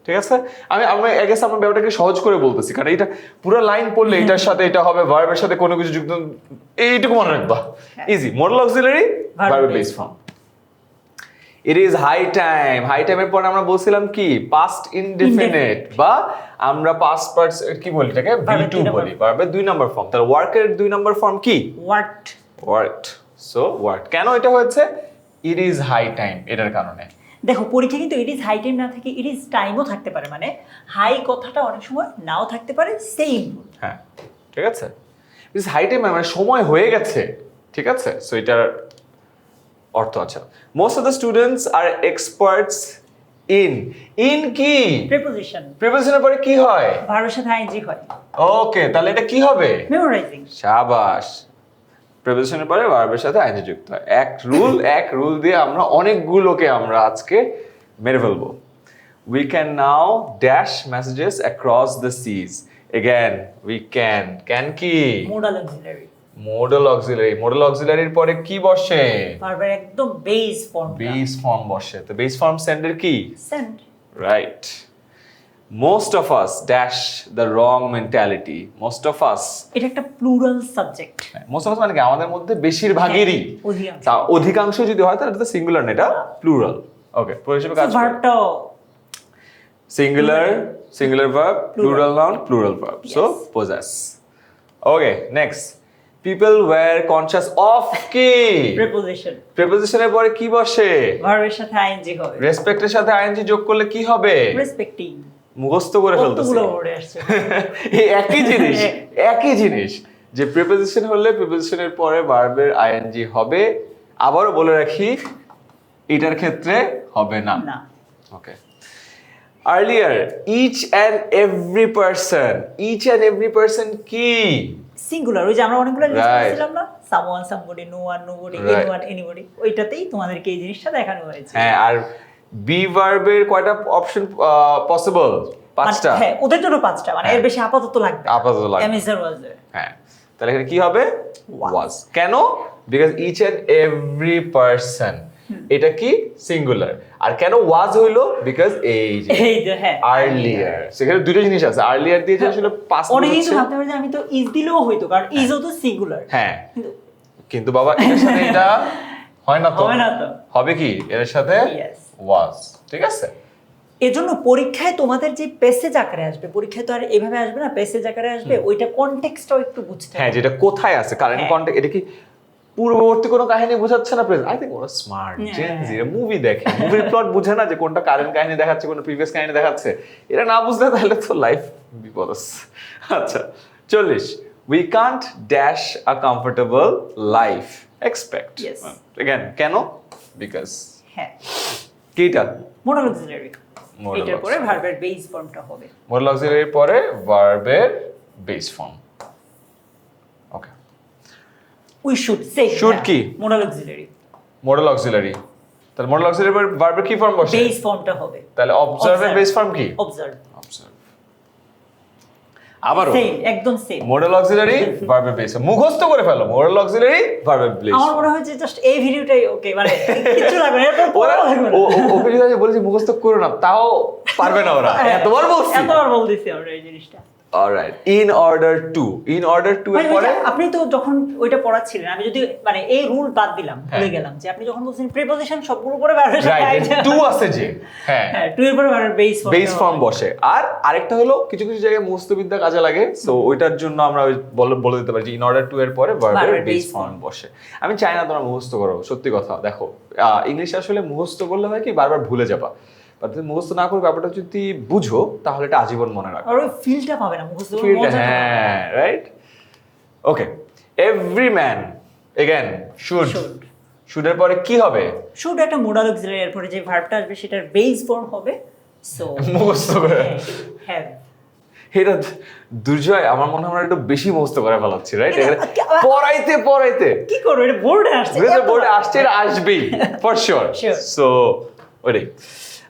ঠিক আছে, আমি আই গেস আমরা ব্যাপারটাকে সহজ করে বলতেছি, কারণ এটা পুরো লাইন পড়লে এটার সাথে এটা হবে, ভার্বের সাথে কোনো কিছু যুক্ত, এইটুকু মনে রাখবা। ইজি। মোডাল অক্সিলারি ভার্বের base form. It is high time. High টাইমের পরে আমরা বলছিলাম কি? পাস্ট ইনডেফিনিট, বা আমরা পাস্ট পার্টস কি বলি এটাকে? V2 বলি। ভার্বের 2 নাম্বার ফর্ম। তাহলে ওয়ার্কের 2 নাম্বার ফর্ম কি? ওয়ার্কড। So work. কেন এটা হয়েছে? ইট ইজ হাই টাইম, এটার কারণে। দেখো পরীক্ষা কিন্তু ইট ইজ হাই টাইম না থেকে ইট ইজ টাইমও থাকতে পারে, মানে হাই কথাটা অনেক সময় নাও থাকতে পারে, সেম। হ্যাঁ, ঠিক আছে। ইট ইজ হাই টাইম মানে সময় হয়ে গেছে, ঠিক আছে। সো এটার অর্থ আছে most of the students are experts in কি? প্রিপোজিশন। প্রিপোজিশনের পরে কি হয়? ভার্বের সাথে আইএনজি হয়। ওকে, তাহলে এটা কি হবে? মেমোরাইজিং। শাবাশ। প্রিপোজিশনের পরে ভার্বের সাথে আইএনজি যুক্ত হয়। এক রুল দিয়ে আমরা অনেকগুলোকে আমরা আজকে মেরে ফেলবো। We can now dash messages across the seas. Again, we can কি? Modal auxiliary. Modal auxiliary. Modal অক্সিলারির পরে কি বসে? ভার্বের একদম বেস ফর্ম। বেস ফর্ম বসে। তো বেস ফর্ম সেন্ডের কি? Send. Right. Most of us dash the wrong mentality. Most of us. এটা একটা plural subject. Most of us মানে কি? আমাদের মধ্যে বেশিরভাগেরই। অধিকাংশ যদি হয় তাহলে এটা সিঙ্গুলার না, এটা প্লুরাল। ওকে, হিসেবে কাজ করে। ভার্বটাও singular verb, plural noun, plural verb. So possess. Okay, next. People were conscious of কি? প্রিপোজিশন। প্রিপোজিশনের পরে কি বসে? ভার্বের সাথে আইএনজি হবে। রেসপেক্টের সাথে আইএনজি যোগ করলে কি হবে? রেসপেক্টিং। মুখস্থ করে ফেলতেছি। কতগুলো ওয়ার্ড আসছে। এই একই জিনিস যে প্রিপোজিশন হলে প্রিপোজিশনের পরে ভার্বের আইএনজি হবে। আবারও বলে রাখি, এটার ক্ষেত্রে হবে না। Okay. Earlier, each and every person কি? সিঙ্গুলার। ওই যে আমরা অনেকগুলো লিস্ট করেছিলাম না, someone, somebody, no one, nobody, anyone, anybody, ওইটাতেই তোমাদেরকে এই জিনিসটা দেখানো হয়েছে। হ্যাঁ, আর বি ভার্বের কয়টা অপশন পসিবল? 5টা। হ্যাঁ, ওদের জন্য 5টা, মানে এর বেশি আপাতত লাগবে। Am is are was there. হ্যাঁ, তাহলে এখানে কি হবে? ওয়াজ। কেন? Because each and every person. এটা কি সিঙ্গুলার। আর কেন ওয়াজ হইলো, বিকজ এই যে এই যে হ্যাঁ আর্লিয়ার, সেখানে দুটো জিনিস আছে, আর্লিয়ার দিয়েছে আসলে পাস্ট অনেকে কিন্তু ভাবতে পারে যে আমি তো ইজ দিলেও হইতো, কারণ ইজও তো সিঙ্গুলার। হ্যাঁ, কিন্তু বাবা এর সাথে এটা হয় না তো, হবে না তো। হবে কি এর সাথে Yes. ওয়াজ, ঠিক আছে। এজন্য পরীক্ষায় তোমাদের যে প্যাসেজ আকারে আসবে, পরীক্ষায় তো আর এভাবে আসবে না, প্যাসেজ আকারে আসবে, ওইটা কনটেক্সটটাও একটু বুঝতে হ্যাঁ, হবে। যেটা কোথায় আছে কারেন্ট হ্যাঁ। কন্টেক্ট, এটা কি পূর্ববর্তী কোনো কাহিনী বোঝাচ্ছে না প্রেজেন্ট? আই থিংক ওরা স্মার্ট হ্যাঁ। জেন জি, মুভি দেখে, মুভির প্লট বুঝে না যে কোনটা কারেন্ট কাহিনী দেখাচ্ছে, কোনটা প্রিভিয়াস কাহিনী দেখাচ্ছে। এটা না বুঝলে তাহলে তো লাইফ বিপদ আছে। আচ্ছা 40, we can't dash a comfortable life expect. Yes. Again কেন? বিকজ হ্যাঁ, কিটা মোডাল অক্সিলারি, Modal এটার পরে auxiliary। ভার্বের বেস ফর্মটা হবে। মোডাল অক্সিলারির পরে ভার্বের base form. Okay, we should say Should কি? Modal auxiliary, modal auxiliary. তাহলে মোডাল অক্সিলারি ভার্বের কি ফর্ম বসে? বেস ফর্মটা হবে। তাহলে অবজার্ভের বেস ফর্ম কি? Observe, observe. আবারও সেম, একদম সেম। মোডাল অক্সিলারি ভার্বের বেস, মুখস্থ করে ফেলো মোডাল অক্সিলারি ভার্বের বেস। আমার মনে হয় যে জাস্ট এই ভিডিওটাই ওকে, মানে কিছু লাগবে না, এরপর ওরা পড়া লাগবে না। ওকে যদি আমি বলেছি মুখস্থ করো না, তাও পারবে না ওরা, এতবার বলছি। এতবার বলতেছি আমরা এই জিনিসটা। Alright, in order to, in order to এর ভাই, পরে আপনি তো যখন ওইটা পড়াচ্ছিলেন, আমি যদি মানে এই রুল বাদ দিলাম, ভুলে হ্যাঁ। গেলাম যে আপনি যখন বলছেন প্রিপোজিশন সবগুলো করে ভার্বের সাথে রাইট আইছে। টু আছে যে, হ্যাঁ হ্যাঁ, টু এর পরে ভার্বের বেস ফর্ম, বেস ফর্ম বসে। আর আরেকটা হলো কিছু কিছু জায়গায় মুস্তবিদ্যা কাজে লাগে, সো ওইটার জন্য আমরা বলে দিতে পারি যে ইন অর্ডার টু এর পরে ভার্বের ভার্বের বেস base ফর্ম form। বসে। আমি চাই না তোমরা মুখস্থ করো, সত্যি কথা। দেখো ইংলিশ আসলে মুখস্থ করলে হয় কি বারবার ভুলে যাবা, বাট তুমি মুখস্থ না করে ব্যাপারটা যদি বুঝো তাহলে এটা আজীবন মনে রাখবে। আর ওই ফিলটা পাবে না মুখস্থ করে, Feel, মজাটা পাবে না। হ্যাঁ, right. Okay, every man again should, Should। শুডের পরে কি হবে? শুড একটা মোডাল অক্সিলারি, এর পরে যে ভার্বটা আসবে সেটার বেস ফর্ম হবে সো মুখস্থ করে। হ্যাভ। এটা দুর্জয়, আমার মনে হয় আমরা একটু বেশি মুখস্থ করে ফেলাচ্ছি, রাইট? পড়াইতে পড়াইতে কি করবো, এটা বোর্ডে আসছে, বোর্ডে আসছে, এটা আসবেই ফর শিওর। Sure. সো ওরে,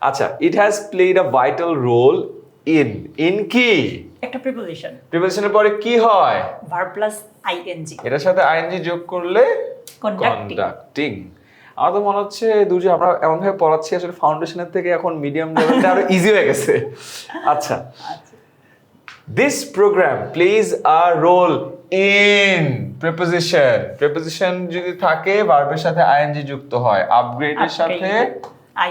আচ্ছা, it has played a vital role in কি? একটা প্রিপোজিশন, প্রিপোজিশনের পরে কি হয়? ভার্ব প্লাস আইএনজি, এটার সাথে আইএনজি যোগ করলে Conducting। কন্ডাক্টিং। আমার তো মনে হচ্ছে দুর্জয় আমরা এমন ভাবে পড়াচ্ছি আসলে ফাউন্ডেশনের থেকে এখন মিডিয়াম লেভেলটা আরো ইজি হয়ে গেছে। আচ্ছা, this program plays a role in preposition. preposition যদি থাকে ভার্বের সাথে আইএনজি যুক্ত হয়, আপগ্রেডের সাথে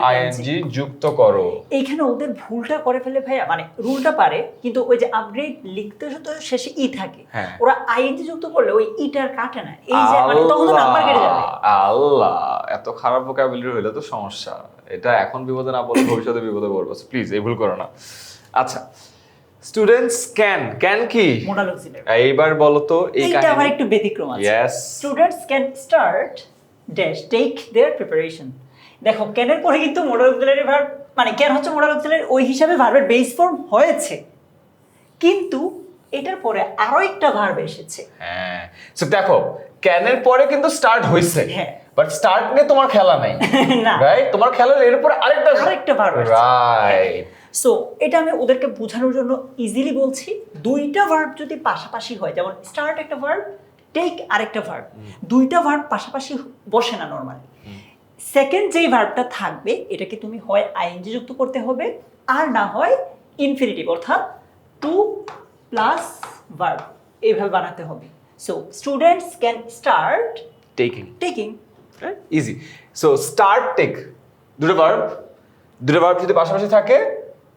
আইএনজি যুক্ত করো। এইখানে ওদের ভুলটা করে ফেলে ভাইয়া, মানে রুলটা পারে কিন্তু ওই যে আপগ্রেড লিখতে তো শেষে ই থাকে, হ্যাঁ। ওরা আইএনজি যুক্ত করলে ওই ইটার কাটে না, এই যে মানে তখন তো নাম্বার কেটে যাবে। আল্লাহ, এত খারাপ ভোকাবুলারি হইলে তো সমস্যা। এটা এখন বিপদে না বলে ভবিষ্যতে বিপদে পড়বো, প্লিজ এই ভুল করো না। আচ্ছা, স্টুডেন্টস ক্যান কি? Modal auxiliary. এইবার বলো তো এই এইটা আমার কাহিনী। একটু ব্যতিক্রম আছে। Yes. Students can start dash take their preparation. দেখো ক্যানের পরে কিন্তু মোডাল অক্সিলারি ভার্ব, মানে ক্যান হচ্ছে মোডাল অক্সিলারি, ওই হিসাবে ভার্বের বেস ফর্ম হয়েছে, কিন্তু এটার পরে আরো একটা ভার্ব এসেছে। হ্যাঁ, সো দেখো ক্যানের পরে কিন্তু স্টার্ট হইছে, হ্যাঁ। বাট স্টার্ট নিয়ে তোমার খেলা নাই, না, রাইট? তোমার খেলা এর উপরে আরেকটা ভার্ব আছে। রাইট। সো এটা আমি ওদেরকে বোঝানোর জন্য ইজিলি বলছি, দুইটা ভার্ব যদি পাশাপাশি হয়, যেমন স্টার্ট একটা ভার্ব, টেক আরেকটা ভার্ব, দুইটা ভার্ব পাশাপাশি বসে না নরমালি। সেকেন্ড যেই ভার্বটা থাকবে এটাকে তুমি হয় আইএনজি যুক্ত করতে হবে, আর না হয় ইনফিনিটিভ অর্থাৎ টু প্লাস ভার্ব, এইভাবে বানাতে হবে। So students can start taking, taking. Easy. So start take, দুটো ভার্ব যদি পাশাপাশি থাকে,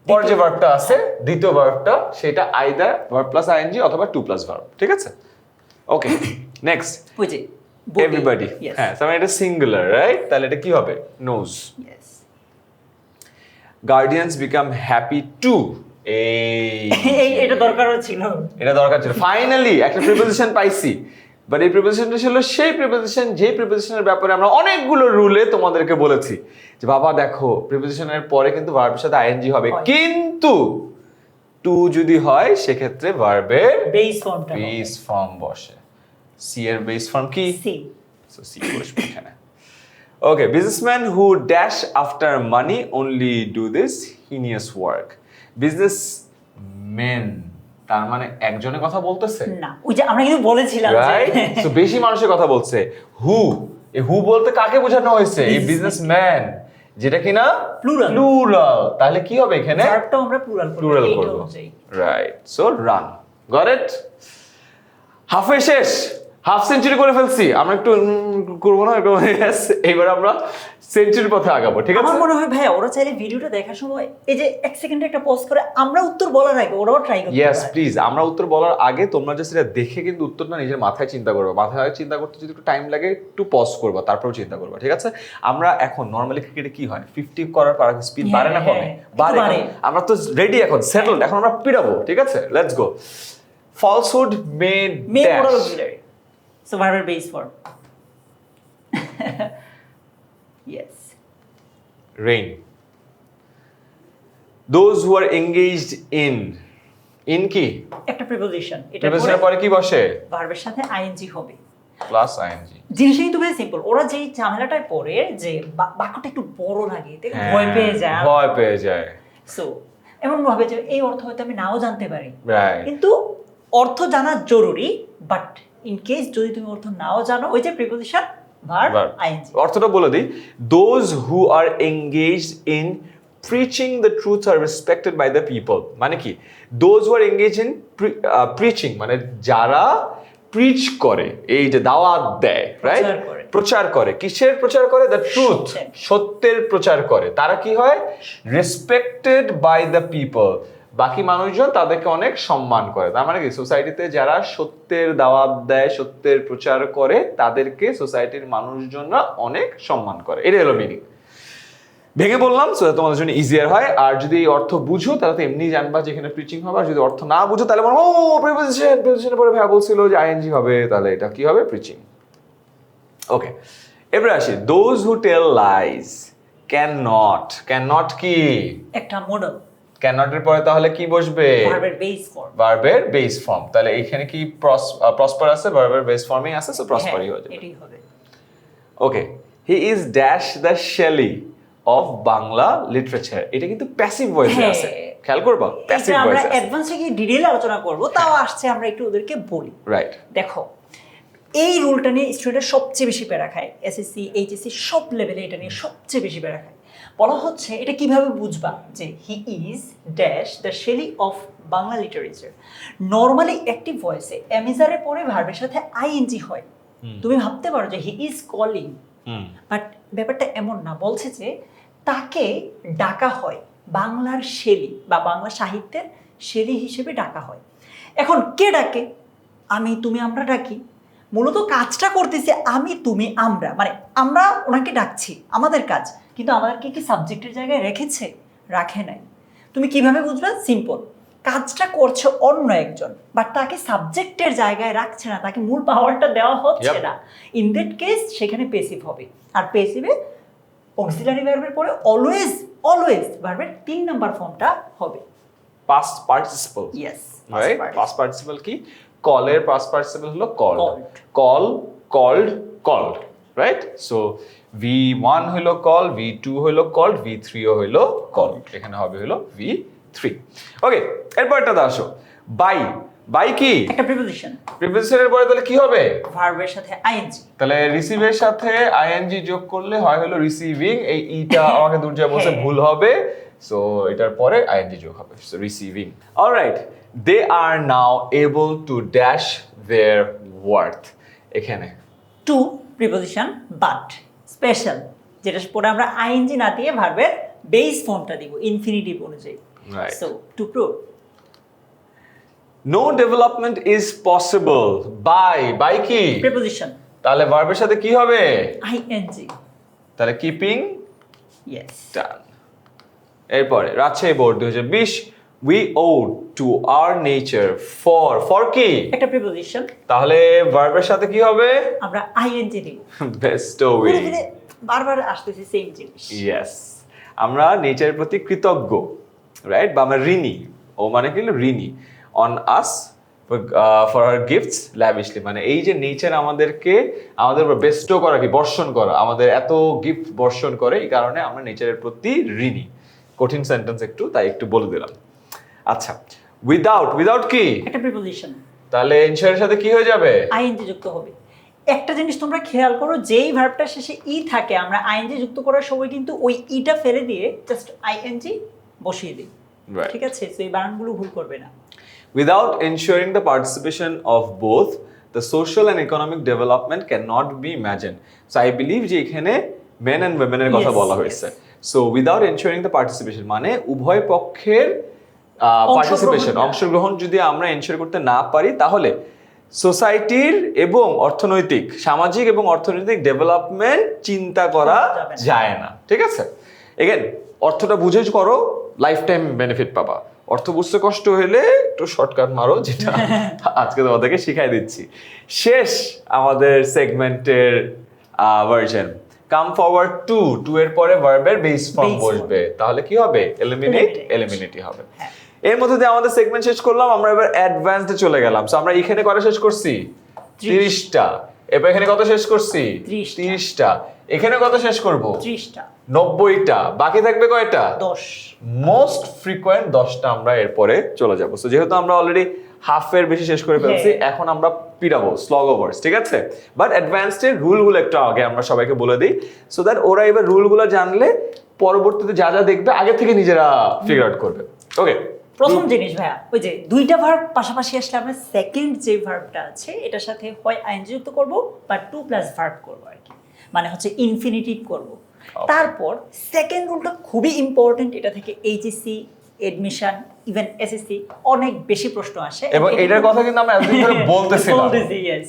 পর যে ভার্বটা আছে দ্বিতীয় ভার্বটা সেটা আইদার ভার্ব প্লাস আইএনজি অথবা টু প্লাস ভার্ব, ঠিক আছে? ওকে, নেক্সট ওই যে এভরিবডি। হ্যাঁ, তার মানে এটা সিঙ্গুলার, রাইট? তাহলে এটা কি হবে? Knows. Guardians become happy too. এটা দরকার ছিল, এটা দরকার ছিল। ফাইনালি একটা প্রিপোজিশন পাইছি, বাট এই প্রিপোজিশনটা ছিল সেই প্রিপোজিশন যে প্রিপোজিশনের ব্যাপারে আমরা অনেকগুলো রুলে তোমাদেরকে বলেছি যে বাবা দেখো প্রিপোজিশনের পরে কিন্তু ভার্বের সাথে আইএনজি হবে, কিন্তু টু যদি হয় সেক্ষেত্রে ভার্বের বেস ফর্মটা বেস ফর্ম বসে। সি এর বেস ফর্ম কি? সি। সো সি বসবে এখানে। Okay, businessman who dash after money only do this heinous work. Businessman তার মানে একজনের কথা বলতেছে না, ওই যে আমরা কিন্তু বলেছিলাম যে রাইট? সো বেশি মানুষের কথা বলছে। হু এই হু বলতে কাকে বোঝানো হয়েছে? এই বিজনেসম্যান, যেটা কিনা Plural. প্লুরাল। তাহলে কি হবে এখানে? ভার্বটাও আমরা প্লুরাল করব। Right, so run. Got it? হাফে শেষ, হাফ সেঞ্চুরি করে ফেলছি। আমরা একটু করবো না? Yes, এবার আমরা সেঞ্চুরির পথে আগাবো, ঠিক আছে? আমার মনে হয় ভাইয়া ওরা চাইলে ভিডিওটা দেখার সময় এই যে 1 সেকেন্ডে একটা পজ করে আমরা উত্তর বলার আগে ওরাও ট্রাই করতে ইয়েস পারে। প্লিজ, আমরা উত্তর বলার আগে তোমরা যে সেটা দেখে কিন্তু উত্তরটা নিজের মাথায় চিন্তা করবে। মাথায় চিন্তা করতে যদি একটু টাইম লাগে একটু পজ করবা, তারপরেও চিন্তা করবা, ঠিক আছে? আমরা এখন নর্মালি ক্রিকেটে কি হয়, 50 করার পর স্পিড হ্যাঁ, বাড়ে না কমে? হ্যাঁ, বাড়ে। একটু বাড়ে। আমরা তো রেডি এখন, সেটেলড, এখন আমরা পিটাবো, ঠিক আছে? Let's go. Falsehood made men dash modal auxiliary, so ভার্বের base form. Yes. rain. Those who are engaged in কি? একটা প্রিপোজিশন, এটা প্রিপোজিশনের পরে কি বসে? ভার্বের সাথে আইএনজি হবে। Plus ING. জিনিসটা কিন্তু ভেরি সিম্পল। ওরা যেই ঝামেলাটায় পড়ে যে বাক্যটা একটু বড় লাগে, ভয় পেয়ে যায়, ভয় পেয়ে যায়। সো এমন ভাবে যে এই অর্থ হয়তো আমি নাও জানতে পারি, রাইট। কিন্তু অর্থ জানা জরুরি। বাট ইন কেস যদি তুমি অর্থ নাও জানো, ওই যে প্রিপোজিশন ভার্ব আইএনজি। অর্থটা বলে দিই, those who are engaged in preaching the truth are respected by the people। মানে কি? those who are engaged in preaching মানে যারা প্রিচ করে, এই যে দাওয়াত দেয়, রাইট? প্রচার করে। প্রচার করে। কিসের প্রচার করে? দ্য ট্রুথ, সত্যের। সত্যের প্রচার করে। তারা কি হয়? রেসপেক্টেড বাই দ্য পিপল, বাকি মানুষজন তাদেরকে অনেক সম্মান করে। তার মানে কি? সোসাইটিতে যারা সত্যের দাওয়াত দেয়, সত্যের প্রচার করে, তাদেরকে সোসাইটির মানুষজনরা অনেক সম্মান করে। এটাই হলো মিনিং। ভেঙে বললাম সো তোমাদের জন্য ইজিয়ার হয়। আর যদি এই অর্থ বুঝো তাহলে তো এমনি জানবা যে এখানে প্রিচিং হবে। আর যদি অর্থ না বুঝো তাহলে বলো ও প্রিপোজিশনের পরে ভাইয়া বলছিল যে আইএনজি হবে, তাহলে এটা কি হবে? প্রিচিং। ওকে, এবারে আসি। Those who tell lies can not কি? একটা মডেল। ক্যান নটের পরে তাহলে কি বসবে? ভার্বের বেস ফর্ম। ভার্বের বেস ফর্ম। তাহলে এখানে কি প্রসপার আছে? ভার্বের বেস ফর্মেই আছে, সো প্রসপারই হয়ে যাবে। এটাই হবে। Okay, he is dash the Shelley of Bangla literature. এটা কিন্তু প্যাসিভ ভয়েসে হ্যাঁ। আছে, খেয়াল করবা? প্যাসিভ এটা আমরা ভয়েসে আছে, অ্যাডভান্সে গিয়ে ডিটেইলে আলোচনা করব, তাও আসছে আমরা একটু ওদেরকে বলি। রাইট? দেখো, এই রুলটা নিয়ে স্টুডেন্ট সবচেয়ে বেশি প্যারা খায়। এসএসসি, এইচএসসি সব লেভেলে এটা নিয়ে সবচেয়ে বেশি প্যারা খায়। বলা হচ্ছে এটা কিভাবে বুঝবা যে he is dash the Shelley of Bangla literature. Normally active ভয়েসে এমিজারের পরে ভার্বের সাথে আইএনজি হয়। তুমি ভাবতে পারো যে হি ইজ কলিং, বাট ব্যাপারটা এমন না। বলছে যে তাকে ডাকা হয় বাংলার শেলি বা বাংলা সাহিত্যের শেলি হিসেবে ডাকা হয়। এখন কে ডাকে? আমি, তুমি, আমরা ডাকি। মূলত কাজটা করতেছি আমি, তুমি, আমরা, মানে আমরা ওনাকে ডাকছি, আমাদের কাজ। কিন্তু আমাদেরকে কি সাবজেক্টের জায়গায় রেখেছে? রাখে নাই। তুমি কিভাবে বুঝবে? সিম্পল, কাজটা করছে অন্য একজন, বাট তাকে সাবজেক্টের জায়গায় রাখছে না, তাকে মূল পাওয়ারটা দেওয়া হচ্ছে না। ইন দ্যাট কেস সেখানে পেসিভ হবে। আর পেসিভে অক্সিলারি ভার্বের পরে অলওয়েজ ভার্বের 3 নাম্বার ফর্মটা হবে past participle. Yes, right? Past participle কি? কলের পাস্ট পার্টিসিপল হলো call, Called. Called, right? So V1 হলো কল, V2 হলো কল্ড, V3 ও হলো কল। এখানে হবে হলো V3। ওকে, এরপরটা আসো। বাই কি? একটা প্রিপোজিশন। প্রিপোজিশনের পরে তাহলে কি হবে? ভার্বের সাথে আইএনজি। তাহলে রিসিভের সাথে আইএনজি যোগ করলে হয় হলো রিসিভিং। এই ইটা আমাকে দুর্জয় বলছে ভুল হবে, সো এটার পরে আইএনজি যোগ হবে, so receiving. Alright, they are now able to dash their worth. এখানে টু প্রিপোজিশন বাট স্পেশাল, যেটা পরে আমরা আইএনজি না দিয়ে ভার্বের বেস ফর্মটা দিব ইনফিনিটিভ অনুযায়ী। Right. So to prove no development is possible by কি? প্রিপোজিশন। তাহলে ভার্বের সাথে কি হবে? আইএনজি। তাহলে কিপিং ইয়েস। ডান। এরপরে Rajshahi board 2020, we owe to our nature for কি? একটা প্রিপোজিশন। তাহলে ভার্বের সাথে কি হবে? আমরা আইএনজি দিব। বেস্টওয়ি। বারবার আসতেছে সেম জিনিস। ইয়েস, আমরা নেচারের প্রতি কৃতজ্ঞ, রাইট? বা আমরা ঋণী। ও মানে কি? ঋণী on us for our gifts lavishly. মানে এই যে নেচার আমাদের উপর বেস্টো করা, কি বর্ষণ করা, আমাদের এত গিফট বর্ষণ করে, এই কারণে আমরা নেচারের প্রতি ঋণী। কঠিন সেন্টেন্স একটু, তাই একটু বলে দিলাম। আচ্ছা, উইদাউট কি? একটা প্রিপোজিশন। তাহলে এনশিওরের সাথে কি হয়ে যাবে? আইএনজি যুক্ত হবে। একটা জিনিস তোমরা খেয়াল করো, যেই ভার্বটা শেষে ই থাকে আমরা আইএনজি যুক্ত করার সময় কিন্তু ওই ইটা ফেলে দিয়ে জাস্ট আইএনজি বসিয়ে দিই। Right. ঠিক আছে, তো এই বানানগুলো ভুল করবে না। Without ensuring the participation of both, the social and economic development cannot be imagined. So I believe যে এখানে men and women এর কথা Yes, বলা yes. হয়েছে। So without ensuring the participation মানে উভয় পক্ষের পার্টিসিপেশন, অংশগ্রহণটা। অংশগ্রহণ যদি আমরা এনশিওর করতে না পারি তাহলে সোসাইটির এবং অর্থনৈতিক, সামাজিক এবং অর্থনৈতিক ডেভেলপমেন্ট চিন্তা করা যাবে না। যায় না। ঠিক আছে, এগেন অর্থটা বুঝে করো, লাইফ টাইম বেনিফিট পাবা। অর্থ বুঝতে কষ্ট হলে একটু শর্টকাট মারো, যেটা আজকে তোমাদেরকে শিখাই দিচ্ছি। শেষ আমাদের সেগমেন্টের ভার্জন, কাম ফরওয়ার্ড টু এর পরে ভার্বের বেস ফর্ম Base form. বসবে, তাহলে কি হবে? Eliminate, Eliminate. এলিমিনেটই হবে। হ্যাঁ। এর মধ্যে দিয়ে আমাদের সেগমেন্ট শেষ করলাম, আমরা এবার অ্যাডভান্সডে চলে গেলাম। সো আমরা এখানে কটা শেষ করছি? 30টা। এবার এখানে কত শেষ করছি? 30টা। এখানে কত শেষ করব? 30টা। 90টা। বাকি থাকবে কয়টা? 10। মোস্ট ফ্রিকোয়েন্ট 10টা আমরা এরপরে চলে যাব। সো যেহেতু আমরা অলরেডি হাফের বেশি শেষ করে ফেলছি, হ্যাঁ। এখন আমরা পিটাবো স্লগ ওভার্স, ঠিক আছে? বাট অ্যাডভান্সডের রুলগুলো একটু আগে আমরা সবাইকে বলে দিই, সো দ্যাট ওরা এবার রুলগুলো জানলে পরবর্তীতে যা যা দেখবে আগে থেকে নিজেরা ফিগার আউট করবে। ওকে, প্রথম জিনিস ভাইয়া, ওই যে দুইটা ভার্ব পাশাপাশি আসলে আমরা সেকেন্ড যে ভার্বটা আছে এটার সাথে হয় আইএনজি যুক্ত করব বা 2+ ভার্ব করব আর কি, মানে হচ্ছে ইনফিনিটিভ করব। তারপর সেকেন্ড রুলটা খুবই ইম্পর্টেন্ট, এটা থেকে এইচএসসি, এডমিশন, ইভেন এসএসসি অনেক বেশি প্রশ্ন আসে এবং এটার কথা কিন্তু আমরা এতদিন ধরে বলতেছিলাম। yes.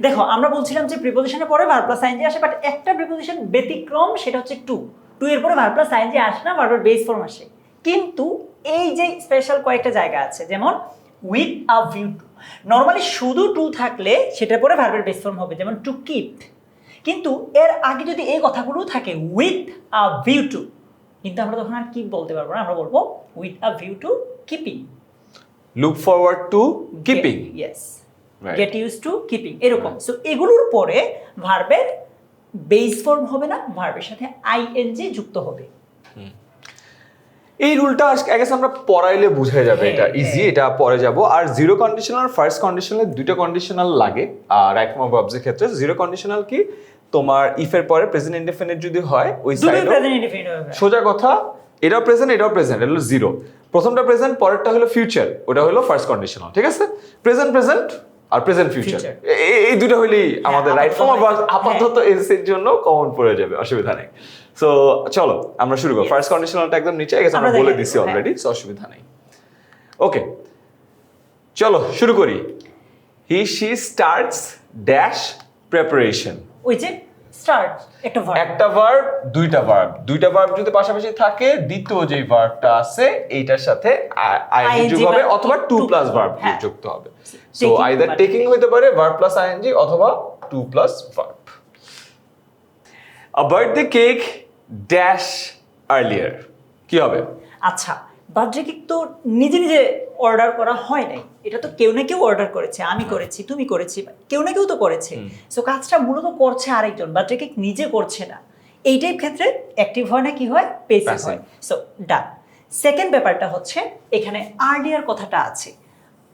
দেখো আমরা বলছিলাম যে প্রিপোজিশনের পরে ভার্ব প্লাস আইএনজি আসে, বাট একটা প্রিপোজিশন ব্যতিক্রম, সেটা হচ্ছে টু এর পরে ভার্ব প্লাস আইএনজি আসে না, ভার্বের বেস ফর্ম আসে। কিন্তু এই যে স্পেশাল কয়েকটা জায়গা আছে, যেমন with a view two, normally শুধু টু থাকলে সেটার পরে ভার্বের বেস ফর্ম হবে, যেমন টু কিপ। কিন্তু এর আগে যদি এই কথাগুলো থাকে উইথ আ ভিউ টু, কিন্তু আমরা তখন আর কি বলতে পারবো না, আমরা বলবো with a view to keeping, look forward to keeping, yes, Right. Get used to keeping, এরকম। সো এগুলোর পরে ভার্বের বেস ফর্ম হবে না, ভার্বের সাথে আইএনজি যুক্ত হবে। এই রুলটা আগে আমরা পড়াইলে বুঝে যাবে, হ্যাঁ, এটা ইজি, এটা পরে যাব। আর জিরো কন্ডিশনাল আর ফার্স্ট কন্ডিশনাল দুটো কন্ডিশনাল লাগে রাইট ফর্ম অফ ভার্বসের ক্ষেত্রে। জিরো কন্ডিশনাল কি, তোমার ইফ এর পরে প্রেজেন্ট ইনডেফিনিট যদি হয় ওই দুটোই সাইডে প্রেজেন্ট ইনডিফিনিট হবে। সোজা কথা, এটাও প্রেজেন্ট এটাও প্রেজেন্ট, এটা হলো জিরো। প্রথমটা প্রেজেন্ট, পরেরটা হলো ফিউচার, ওটা হলো ফার্স্ট কন্ডিশনাল, ঠিক আছে? প্রেজেন্ট প্রেজেন্ট আর প্রেজেন্ট ফিউচার, Future. এই দুটো হইলেই আমাদের রাইট ফর্ম অফ ভার্ব হ্যাঁ। আপাতত এর জন্য কমন পড়ে যাবে, অসুবিধা নেই। সো চলো আমরা শুরু করি। Yes. ফার্স্ট কন্ডিশনালটা একদম নিচে গেছে, আমরা আমরা বলে দেখে দিছি নেব, অলরেডি, সো অসুবিধা নেই। ওকে, চলো শুরু করি। He she starts dash preparation. ওই যে স্টার্ট একটা ভার্ব, একটা ভার্ব, দুইটা ভার্ব যদি পাশাপাশি থাকে, দ্বিতীয় যে ভার্বটা আছে এইটার সাথে আইএনজি যোগ হবে, বা অথবা 2+ ভার্ব হ্যাঁ। যুক্ত হবে। সো Taking আইদার বা টেকিং হতে পারে ভার্ব প্লাস আইএনজি, অথবা 2+ ভার্ব। আ বার্থডে কেক ড্যাশ আর্লিয়ার, কি হবে? আচ্ছা, বার্থডে কেক তো নিজে নিজে অর্ডার করা হয় নাই, এটা তো কেউ না কেউ অর্ডার করেছে, আমি করেছি, তুমি করেছি, কেউ না কেউ তো করেছে। সো কাজটা মূলত করছে আরেকজন, বার্থডে কেক নিজে করছে না। এই টাইপ ক্ষেত্রে অ্যাক্টিভ হয় না, কি হয়? Passive Passive. হয়। সো ডান। সেকেন্ড ব্যাপারটা হচ্ছে এখানে আর্লিয়ার কথাটা আছে,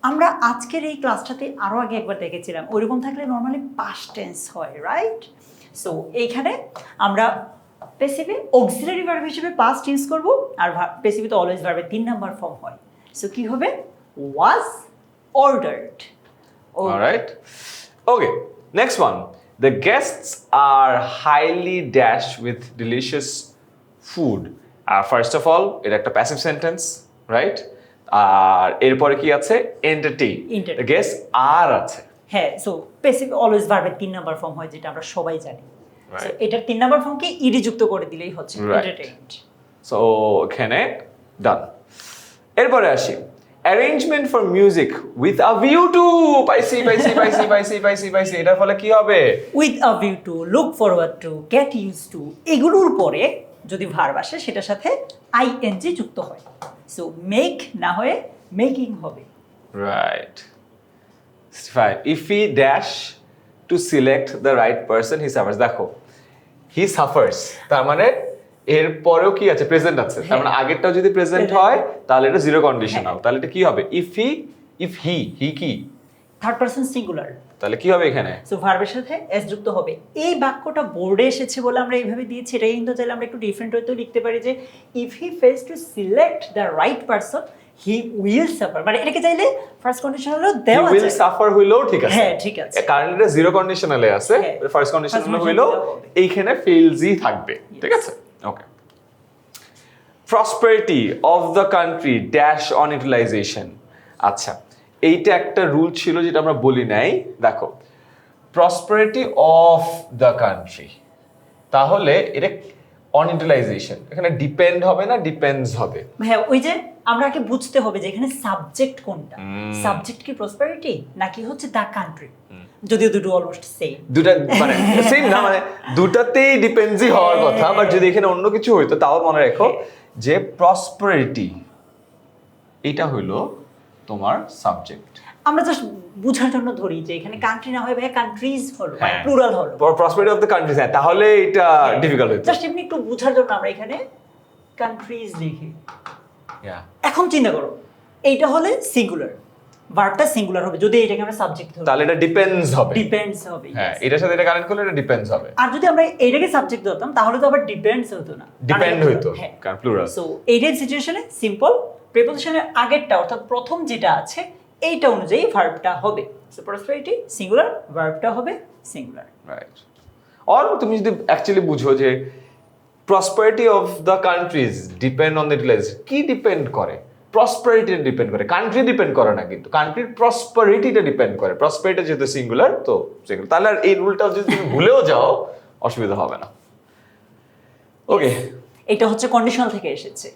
আমরা আজকের এই ক্লাসটাতে আরো আগে একবার দেখেছিলাম, ওইরকম থাকলে নর্মালি পাস্ট টেন্স হয়, রাইট? সো এইখানে আমরা প্যাসিভে অক্সিলারি ভার্ব হিসেবে পাস্ট ইউজ করব, আর প্যাসিভে তো অলওয়েজ ভার্বের 3 নাম্বার ফর্ম হয়। সো কি হবে? Was ordered. Alright, okay, next one. The guests are highly dash with delicious food. First of all এটা একটা প্যাসিভ সেন্টেন্স, রাইট? আর এরপরে কি আছে? এন্টারটেইন। Entertain. গেস্ট আর আছে, হ্যাঁ, সো প্যাসিভ অলওয়েজ ভার্বের 3 নাম্বার ফর্ম হয়, যেটা আমরা সবাই জানি। So Right. এটার 3 নাম্বার ফর্মকে ইডি যুক্ত করে দিলেই হচ্ছে Right. এন্টারটেইনড। সো এখানে ডান। এরপরে আসি, arrangement for music with a view two. পাইছি পাইছি পাইছি পাইছি পাইছি পাইছি। এটার ফলে কি হবে? With a view to, look forward to, get used to, এগুলোর পরে যদি ভার্ব আসে সেটার সাথে আইএনজি যুক্ত হয়। সো মেক না হয়ে মেকিং হবে। Right. Fine. If he dash to select the right person, he suffers. দেখো, he suffers, তার মানে এর পরেও কি আছে? প্রেজেন্ট আছে। তার মানে আগেরটাও যদি প্রেজেন্ট Present। হয় তাহলে এটা জিরো কন্ডিশনাল। তাহলে এটা কি হবে? If he কি? Third person singular. তাহলে কি হবে এখানে? সো ভার্বের সাথে এস যুক্ত হবে। এই বাক্যটা বোর্ডে এসেছে বলে আমরা এইভাবে দিয়েছি। এটা কিন্তু চাইলে আমরা একটু ডিফারেন্ট হয়তো লিখতে পারি যে if he fails to select the right person he will suffer. মানে এটাকে চাইলে ফার্স্ট কন্ডিশনালও দেওয়া উইল যায়। সাফার হইলেও ঠিক আছে। হ্যাঁ ঠিক আছে। কারণ এটা জিরো কন্ডিশনালে আছে, হ্যাঁ। ফার্স্ট কন্ডিশনাল First হইলেও conditional হবে। এইখানে ফেলসই থাকবে, ঠিক আছে? Okay. Prosperity of the country dash on utilization. আচ্ছা, এইটা একটা রুল ছিল যেটা আমরা বলি নাই। দেখো, প্রসপারিটি অফ দ্য কান্ট্রি, তাহলে এটা অন ইউটিলাইজেশন, এখানে ডিপেন্ড হবে না, ডিপেন্ডস হবে। হ্যাঁ, ওই যে আমরা আগে বুঝতে হবে যে এখানে সাবজেক্ট কোনটা। সাবজেক্ট কি প্রসপারিটি নাকি হচ্ছে দ্য কান্ট্রি? যদিও দুটো অলমোস্ট সেম, দুটা মানে সেম না, মানে দুটাতেই ডিপেন্ডসই হওয়ার কথা, বাট যদি এখানে অন্য কিছু হইতো তাও মনে রাখো যে প্রসপারিটি এটা হইলো তোমার সাবজেক্ট। আমরা জাস্ট বুঝার জন্য ধরি যে এখানে কান্ট্রি না হয় ভাই কান্ট্রিজ হলো, হ্যাঁ। প্লুরাল হলো। প্রসপারিটি অফ দ্য কান্ট্রিজ, হ্যাঁ, তাহলে এটা ডিফিকাল্ট হইতো। জাস্ট এমনি একটু বুঝার জন্য আমরা এখানে কান্ট্রিজ লিখি। ইয়া, এখন চিন্তা করো, এইটা হলে সিঙ্গুলার, ভার্বটা সিঙ্গুলার হবে যদি এটাকে আমরা সাবজেক্ট ধরি, তাহলে এটা ডিপেন্ডস হবে। ডিপেন্ডস হবে। হ্যাঁ, এটার সাথে এটা কানেক্ট করলে এটা ডিপেন্ডস হবে। আর যদি আমরা এইটাকে সাবজেক্ট ধরতাম তাহলে তো আবার ডিপেন্ডস হতো না, ডিপেন্ড হইতো, হ্যাঁ। কারণ প্লুরাল। সো এইটার সিচুয়েশনে সিম্পল প্রিপোজিশনের আগেরটা অর্থাৎ প্রথম যেটা আছে এইটা অনুযায়ী ভার্বটা হবে। সো প্রসপারিটি সিঙ্গুলার, ভার্বটা হবে সিঙ্গুলার। রাইট। অর তুমি যদি অ্যাকচুয়ালি বুঝো যে prosperity of the countries depend on the utilization, কি ডিপেন্ড করে? প্রসপারিটি ডিপেন্ড করে, কান্ট্রি ডিপেন্ড করে না, কিন্তু কান্ট্রির প্রসপারিটিটা ডিপেন্ড করে। প্রসপারিটি যেহেতু সিঙ্গুলার তো সিঙ্গুলার, তাহলে আর এই রুলটা যদি তুমি ভুলেও যাও অসুবিধা হবে না। ওকে, এটা হচ্ছে কন্ডিশনাল থেকে এসেছে।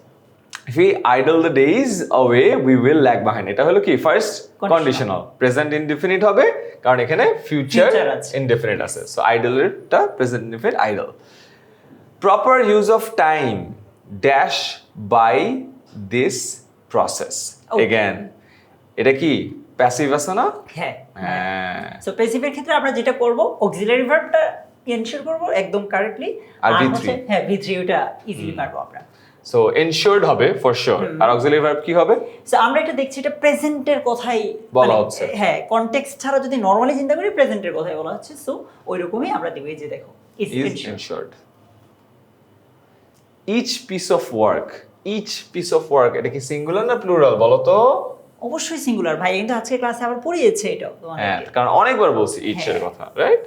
if we idle the days away we will lag behind, এটা হলো কি ফার্স্ট কন্ডিশনাল। প্রেজেন্ট ইনডিফিনিট হবে কারণ এখানে ফিউচার Future আছে। ইনডিফিনিট আছে, সো আইডল এরটা present indefinite idle. Proper use of time dash by this process. Okay. Again এটা কি প্যাসিভ আছে না? হ্যাঁ। হ্যাঁ, সো প্যাসিভের ক্ষেত্রে আমরা যেটা করব অক্সিলারি ভার্বটা এনশিওর করব একদম কারেক্টলি, আর V3 হচ্ছে হ্যাঁ V3 ওটা ইজিলি পারবো আমরা। সো এনশিওরড হবে ফর শিওর। আর অক্সিলারি ভার্ব কি হবে? সো আমরা এটা দেখছি এটা প্রেজেন্টের কথাই বলা হচ্ছে। হ্যাঁ, কনটেক্সট ছাড়া যদি নরমালি চিন্তা করি প্রেজেন্টের কথাই বলা হচ্ছে। সো ওইরকমই আমরা দেব। এই যে দেখো is is ensure. ensured. Each piece of work, each piece of work, এটা কি সিঙ্গুলার না প্লুরাল বলো তো? অবশ্যই সিঙ্গুলার ভাই, কিন্তু আজকে ক্লাসে আবার পড়িয়েছে এটা হ্যাঁ, তোমাদেরকে। কারণ অনেকবার বলছি ইচ এর হ্যাঁ। কথা, রাইট?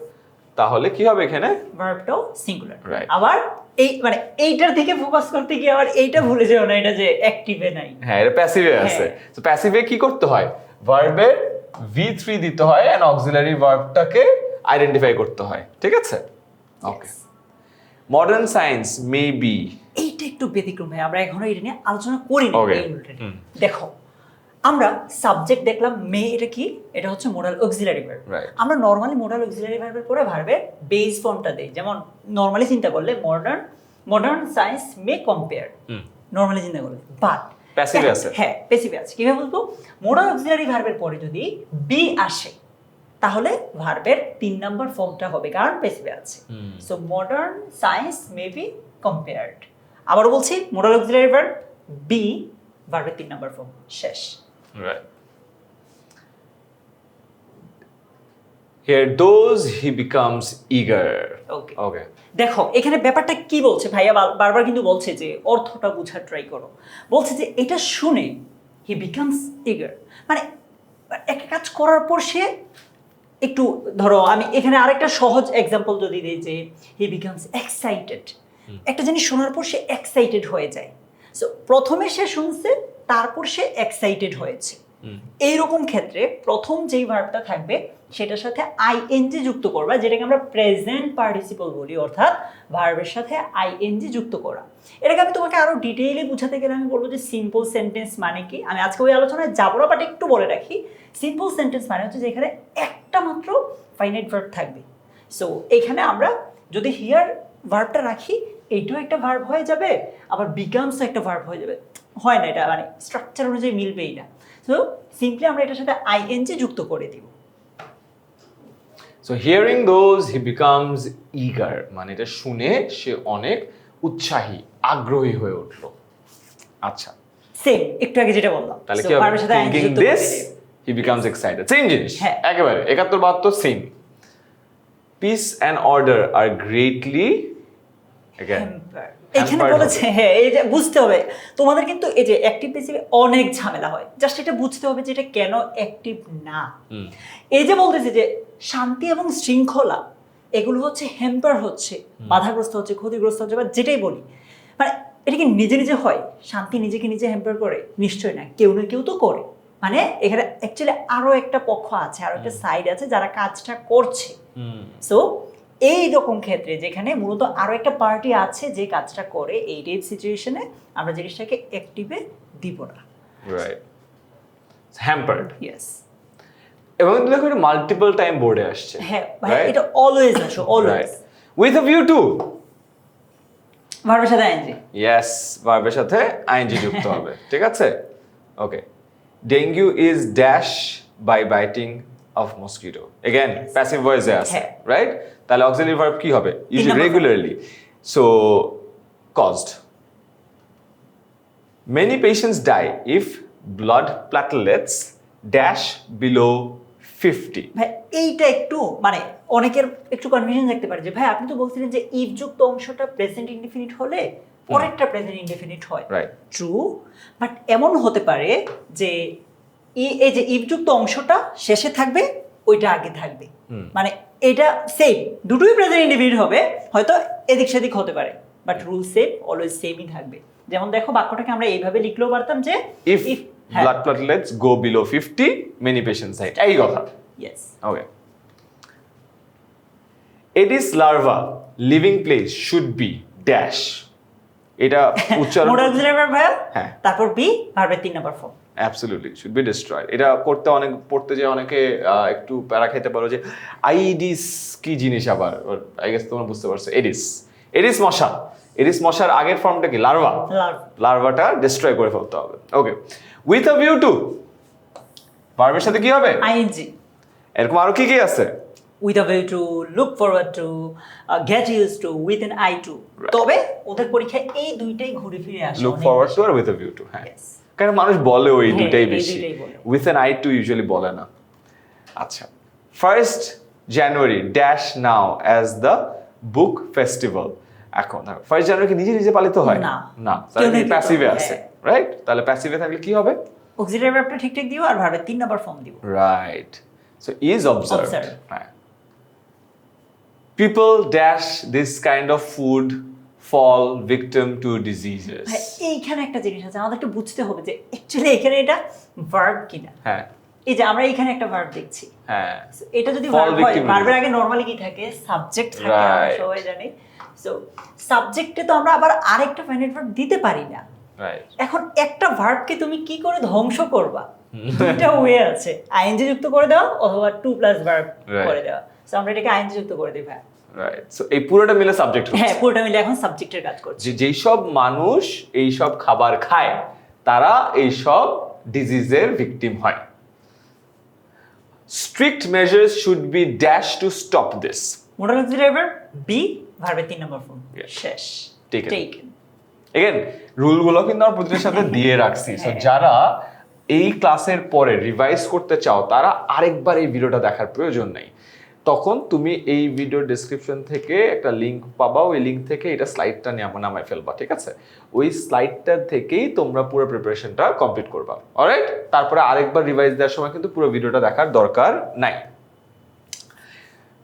তাহলে কি হবে এখানে? ভার্বটাও সিঙ্গুলার। Right. আবার এই মানে এইটার দিকে ফোকাস করতে গিয়ে আবার এইটা ভুলে যাও না, এটা যে অ্যাক্টিভে নাই। হ্যাঁ, এটা প্যাসিভে আছে। তো প্যাসিভে কি করতে হয়? ভার্বের V3 দিতে হয় এন্ড অক্সিলারি ভার্বটাকে আইডেন্টিফাই করতে হয়, ঠিক আছে? ওকে। মডার্ন সায়েন্স মে বি, এইটা একটু ব্যতিক্রম ভাই, আমরা এখনো এটা নিয়ে আলোচনা করিনি। Okay. এই রুলটা নিয়ে। দেখো, আমরা সাবজেক্ট দেখলাম মে, এটা কি? এটা হচ্ছে মোডাল অক্সিলারি ভার্ব। Right. আমরা নরমালি মোডাল অক্সিলারি ভার্বের পরে ভার্বের বেস ফর্মটা দেই। যেমন নরমালি চিন্তা করলে মডার্ন সায়েন্স মে কম্পেয়ার, নরমালি চিন্তা করলে। বাট Passive আছে। হ্যাঁ, প্যাসিভে আছে। কিভাবে বলবো? মোডাল অক্সিলারি ভার্বের পরে যদি বি আসে তাহলে ভার্বের 3 নাম্বার ফর্মটা হবে, কারণ প্যাসিভে আছে। So modern science may be compared. আবারও বলছি, মোডাল অক্সিলারি ভার্ব বি, ভার্বের 3 নাম্বার ফর্ম, শেষ। Right. Here those he becomes eager. Okay. Okay. দেখো এখানে ব্যাপারটা কি বলছে ভাইয়া, বারবার কিন্তু বলছে যে অর্থটা বোঝার ট্রাই করো। বলছে যে এটা শুনে হি বিকামস ইগার, মানে একটা কাজ করার পর সে একটু, ধরো আমি এখানে আরেকটা সহজ এক্সাম্পল যদি দিই যে হি বিকামস এক্সাইটেড। একটা জিনিস শোনার পর সে এক্সাইটেড হয়ে যায়। সো প্রথমে সে শুনছে, তারপর সে এক্সাইটেড হয়েছে। এইরকম ক্ষেত্রে প্রথম যেই ভার্বটা থাকবে সেটার সাথে আইএনজি যুক্ত করবা, যেটাকে আমরা প্রেজেন্ট পার্টিসিপল বলি, অর্থাৎ ভার্বের সাথে আইএনজি যুক্ত করা। এটাকে আমি তোমাকে আরো ডিটেইলে বুঝাতে গেলে আমি বলবো যে সিম্পল সেন্টেন্স মানে কি। আমি আজকে ওই আলোচনায় যাবো না, বাট একটু বলে রাখি। সিম্পল সেন্টেন্স মানে হচ্ছে যেখানে একটা মাত্র ফাইনাইট ভার্ব থাকবে। সো এখানে আমরা যদি হিয়ার ভার্বটা রাখি, এইটাও একটা ভার্ব হয়ে যাবে, আবার বিকামসও একটা ভার্ব হয়ে যাবে। হয় না, এটা মানে স্ট্রাকচার অনুযায়ী মিলবেই না। সো সিম্পলি আমরা এটার সাথে আইএনজি যুক্ত করে দিব। So hearing those he becomes eager, মানে এটা শুনে সে অনেক উৎসাহী, আগ্রহী হয়ে উঠলো। আচ্ছা, সেম একটু আগে যেটা বললাম। তাহলে So, কি হবে? ভার্বের সাথে ing Thinking যুক্ত this করে দিই। হি বিকামস এক্সাইটেড, সেম জিনিস হ্যাঁ। একেবারে 71-72 সেম। পিস অ্যান্ড অর্ডার আর গ্রেটলি এখানে বলেছে হ্যাঁ, এই যে বুঝতে হবে তোমাদের কিন্তু এই যে অ্যাক্টিভ প্যাসিভ অনেক ঝামেলা হয়, জাস্ট এটা বুঝতে হবে যে এটা কেন অ্যাক্টিভ না। এই যে বলতেছে যে শান্তি এবং শৃঙ্খলা এগুলো হচ্ছে হ্যাম্পার হচ্ছে, বাধাগ্রস্ত হচ্ছে, ক্ষতিগ্রস্ত হচ্ছে, বা যেটাই বলি মানে এটা কি নিজে নিজে হয়? শান্তি নিজেকে নিজে হ্যাম্পার করে? নিশ্চয় না, কেউ না কেউ তো করে। মানে এখানে অ্যাকচুয়ালি আরো একটা পক্ষ আছে, আরো একটা সাইড আছে যারা কাজটা করছে। সো এই রকম ক্ষেত্রে যেখানে মূলত আরো একটা পার্টি আছে যে কাজটা করে, এই টাইপ সিচুয়েশনে আমরা জিনিসটাকে অ্যাক্টিভে দিব না। Right, hampered. ইয়েস, এবং দেখো এটা মাল্টিপল টাইম বোর্ডে আসছে। হ্যাঁ ভাই, এটা অলওয়েজ আসো, always with a view two, ভার্বের সাথে আইএনজি। ইয়েস, ভার্বের সাথে আইএনজি যুক্ত হবে, ঠিক আছে? Okay, dengue is dash by biting of mosquito, again passive ভয়েসে আছে, হ্যাঁ। রাইট? তাহলে অক্সিলারি ভার্ব কি হবে? Usually number regularly, so caused. Many patients die if blood platelets dash below 50. ভাই এইটা একটু মানে অনেকের একটু কনফিউশন থাকতে পারে যে ভাই আপনি তো বলছিলেন যে ইফ যুক্ত অংশটা প্রেজেন্ট ইনডিফিনিট হলে পরেরটা প্রেজেন্ট ইনডিফিনিট হয়, Right. ট্রু, বাট এমন হতে পারে যে এই যে ইফ যুক্ত অংশটা শেষে থাকবে, ওইটা আগে থাকবে, মানে এটা সেম, দুটোই প্রেজেন্ট ইনডিফিনিট হবে, হয়তো এদিক সেদিক হতে পারে, বাট রুল সেম, অলওয়েজ সেমই থাকবে। যেমন দেখো বাক্যটাকে আমরা এইভাবে লিখলেও পারতাম যে If blood platelets go below 50, many patients die. এই কথা। Yes, Okay. Aedes larva living place should be dash. এটা উচ্চারণ মোডাল অক্সিলারি ভার্ব ভাইয়া, হ্যাঁ। তারপর বি, ভার্বের 3 number form. Absolutely should be destroyed. এটা পড়তে যে অনেকে একটু প্যারা খেতে পারো যে আইডিস কি জিনিস, আবার আই গেস তোমরা বুঝতে পারছো। এডিস মশা, এডিস মশার আগের ফর্মটা কি? লার্ভা। লার্ভাটা ডিস্ট্রয় করে ফেলতে হবে। ওকে, উইথ আ ভিউ টু, ভার্বের সাথে কি হবে? আইএনজি। এরকম আরো কি কি আছে? With a view to, look forward to, get used to, with an eye to. Right. তবে ওদের পরীক্ষায় এই দুইটাই ঘুরে ফিরে আসে। লুক অনেক ফরওয়ার্ড বেশি। টু আর উইথ আ ভিউ টু, হ্যাঁ। Yes. কারণ মানুষ বলে ওই হ্যাঁ, দুটাই এই বেশি, দুইটাই বলে। With an eye to usually বলে না। আচ্ছা, 1st January dash now as the book festival. এখন 1st January কি নিজে নিজে পালিত হয়? না। না, কেউ তাহলে না কেউ তো, প্যাসিভে হ্যাঁ। আছে, রাইট? তাহলে প্যাসিভে থাকলে কি হবে? অক্সিলারি ভার্বটা ঠিকঠাক দিও আর ভার্বের 3 নাম্বার ফর্ম দিও। Right, so is observed. Observed. হ্যাঁ। People dash this kind of food fall victim to diseases. ভাই এইখানে একটা জিনিস আছে, আমাদের একটু বুঝতে হবে যে অ্যাকচুয়ালি এখানে এটা ভার্ব কিনা। হ্যাঁ এই যে আমরা এখানে একটা ভার্ব দেখছি, হ্যাঁ, So, এটা যদি Fall ভার্ব হয়, victim ভার্বের আগে নরমালি কি থাকে? সাবজেক্ট থাকে, আমরা Right. সবাই জানি। সো সাবজেক্টে তো আমরা আবার আরেকটা ফাইনাইট ভার্ব দিতে পারি না। রাইট। এখন একটা ভার্বকে তুমি কি করে ধ্বংস করবা? দুইটা ওয়ে আছে, আইএনজি যুক্ত করে দেওয়া অথবা 2+ ভার্ব Right. করে দেওয়া। সো আমরা এটাকে আইএনজি যুক্ত করে দিই ভাই। রাইট, সো এই পুরোটা মিলে সাবজেক্ট হচ্ছে। হ্যাঁ, পুরোটা মিলে এখন সাবজেক্টের কাজ করছে। যেই সব মানুষ এই সব খাবার খায় তারা এই সব ডিজিজের ভিকটিম হয়। Strict measures should be dash to stop this. Modal auxiliary verb be, ভার্বের 3 নাম্বার ফর্ম, Yes. শেষ। Taken. টেকেন। এগেন রুলগুলো কিন্তু আমরা প্রতিটার সাথে দিয়ে রাখছি। সো হ্যাঁ। যারা এই ক্লাসের পরে রিভাইজ করতে চাও তারা আরেকবার এই ভিডিওটা দেখার প্রয়োজন নেই। তখন তুমি এই ভিডিও ডেসক্রিপশন থেকে একটা লিংক পাবা, ওই লিংক থেকে এটা স্লাইডটা নামায় ফেলবা, ঠিক আছে? ওই স্লাইডটা থেকেই তোমরা পুরো প্রিপারেশনটা কমপ্লিট করবা, অলরাইট? তারপরে আরেকবার রিভাইজ দেওয়ার সময় কিন্তু পুরো ভিডিওটা দেখার দরকার নাই।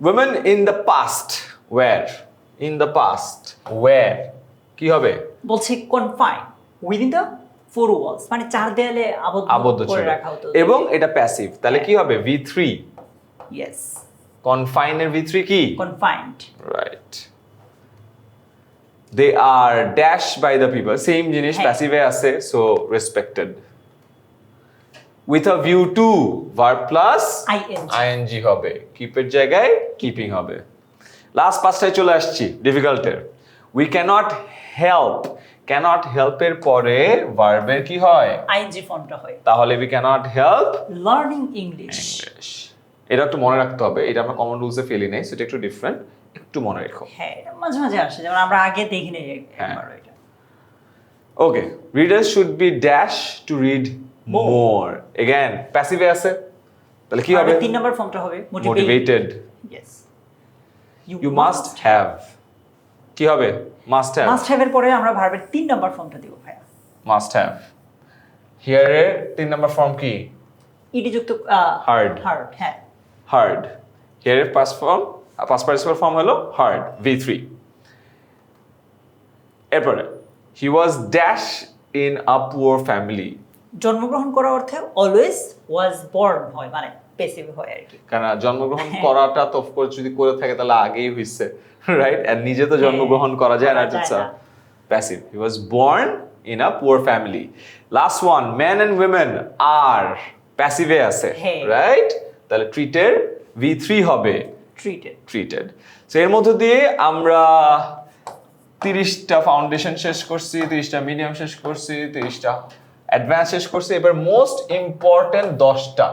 women in the past were, in the past were কি হবে? বলছে কনফাইন উইদিন দ্য 4 ওয়ালস, মানে 4 দেয়ালে আবদ্ধ করে ছিল, রাখা হতো। এবং এটা প্যাসিভ, তাহলে কি হবে? V3। ইয়েস, কনফাইনের V3 কি? Confined. Right. they are dashed by the people, same জিনিস হ্যাঁ। প্যাসিভে আছে, so respected. with a view to, verb plus ing হবে, keep এর জায়গায় keeping হবে। লাস্ট পাঁচটায় চলে আসছি ডিফিকাল্টের। we cannot help এর পরে ভার্বের কি হয়? আইএনজি ফর্মটা হয়। তাহলে we cannot help learning English. English। এটা একটু মনে রাখতে হবে, এটা আমরা কমন রুলসে ফেলি নাই, সেটা একটু ডিফারেন্ট, একটু মনে রেখো। হ্যাঁ, এটা মাঝে মাঝে আসে, যেমন আমরা আগে দেখিনি একবার এটা। Okay, readers should be dash to read More. More, again প্যাসিভে আছে, তাহলে কি হবে? 3 নাম্বার ফর্মটা হবে motivated. Yes, you must have, কি হবে? Must have. মাস্ট হ্যাভ এর পরে আমরা ভার্বের 3 নাম্বার ফর্মটা দিব ভাইয়া। Must have. হিয়ার এর 3 নাম্বার ফর্ম কি? ইডি যুক্ত Heard. হার্ড, হ্যাঁ। হার্ড। হিয়ার এর পাস্ট পার্টিসিপল ফর্ম হলো হার্ড, V3। এরপরে he was dash in a poor family. জন্মগ্রহণ করা অর্থে অলওয়েজ ওয়াজ বর্ন হয়, মানে প্যাসিভ হয় আর কি। কারণ জন্মগ্রহণ করাটা তো অফকোর্স যদি করে থাকে তাহলে আগেই হইছে, রাইট? আর নিজে তো জন্মগ্রহণ করা যায় না, it's a passive. He was born in a poor family. Last one, men and women are প্যাসিভে আছে, হ্যাঁ। রাইট? তাহলে ট্রিটেড V3 হবে, ট্রিটেড। ট্রিটেড। সো এর মধ্য দিয়ে আমরা 30টা ফাউন্ডেশন শেষ করছি, 30টা মিডিয়াম শেষ করছি, 30টা অ্যাডভান্স শেষ করছি। এবার মোস্ট ইম্পর্টেন্ট 10টা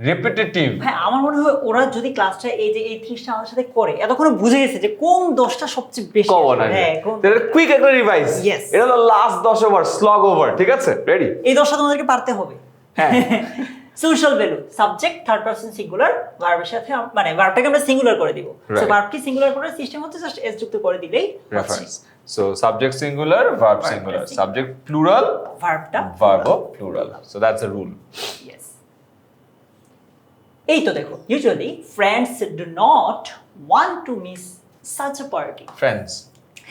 রিপিটেটিভ। হ্যাঁ, আমার মনে হয় ওরা যদি ক্লাসটা এই যে এই 30টা আমাদের সাথে করে এতক্ষণ বুঝে গেছে যে কোন 10টা সবচেয়ে বেশি কমন আসবে। আছে। হ্যাঁ, কোন তাহলে কুইক একটা রিভাইজ। Yes. এটা হলো লাস্ট 10 ওভার, স্লগ ওভার, ঠিক আছে? রেডি? এই 10টা তোমাদেরকে পারতে হবে। হ্যাঁ। Social value, subject third person singular, ভার্বের সাথে মানে ভার্বটাকে আমরা সিঙ্গুলার করে দিব। So Right. ভার্বকে সিঙ্গুলার করার সিস্টেম হচ্ছে জাস্ট এস যুক্ত করে দিলেই reference. So subject singular, verb singular, subject plural, ভার্বটা verb plural. So that's a rule. Yes. এই তো দেখো, usually friends do not want to miss such a party. Friends,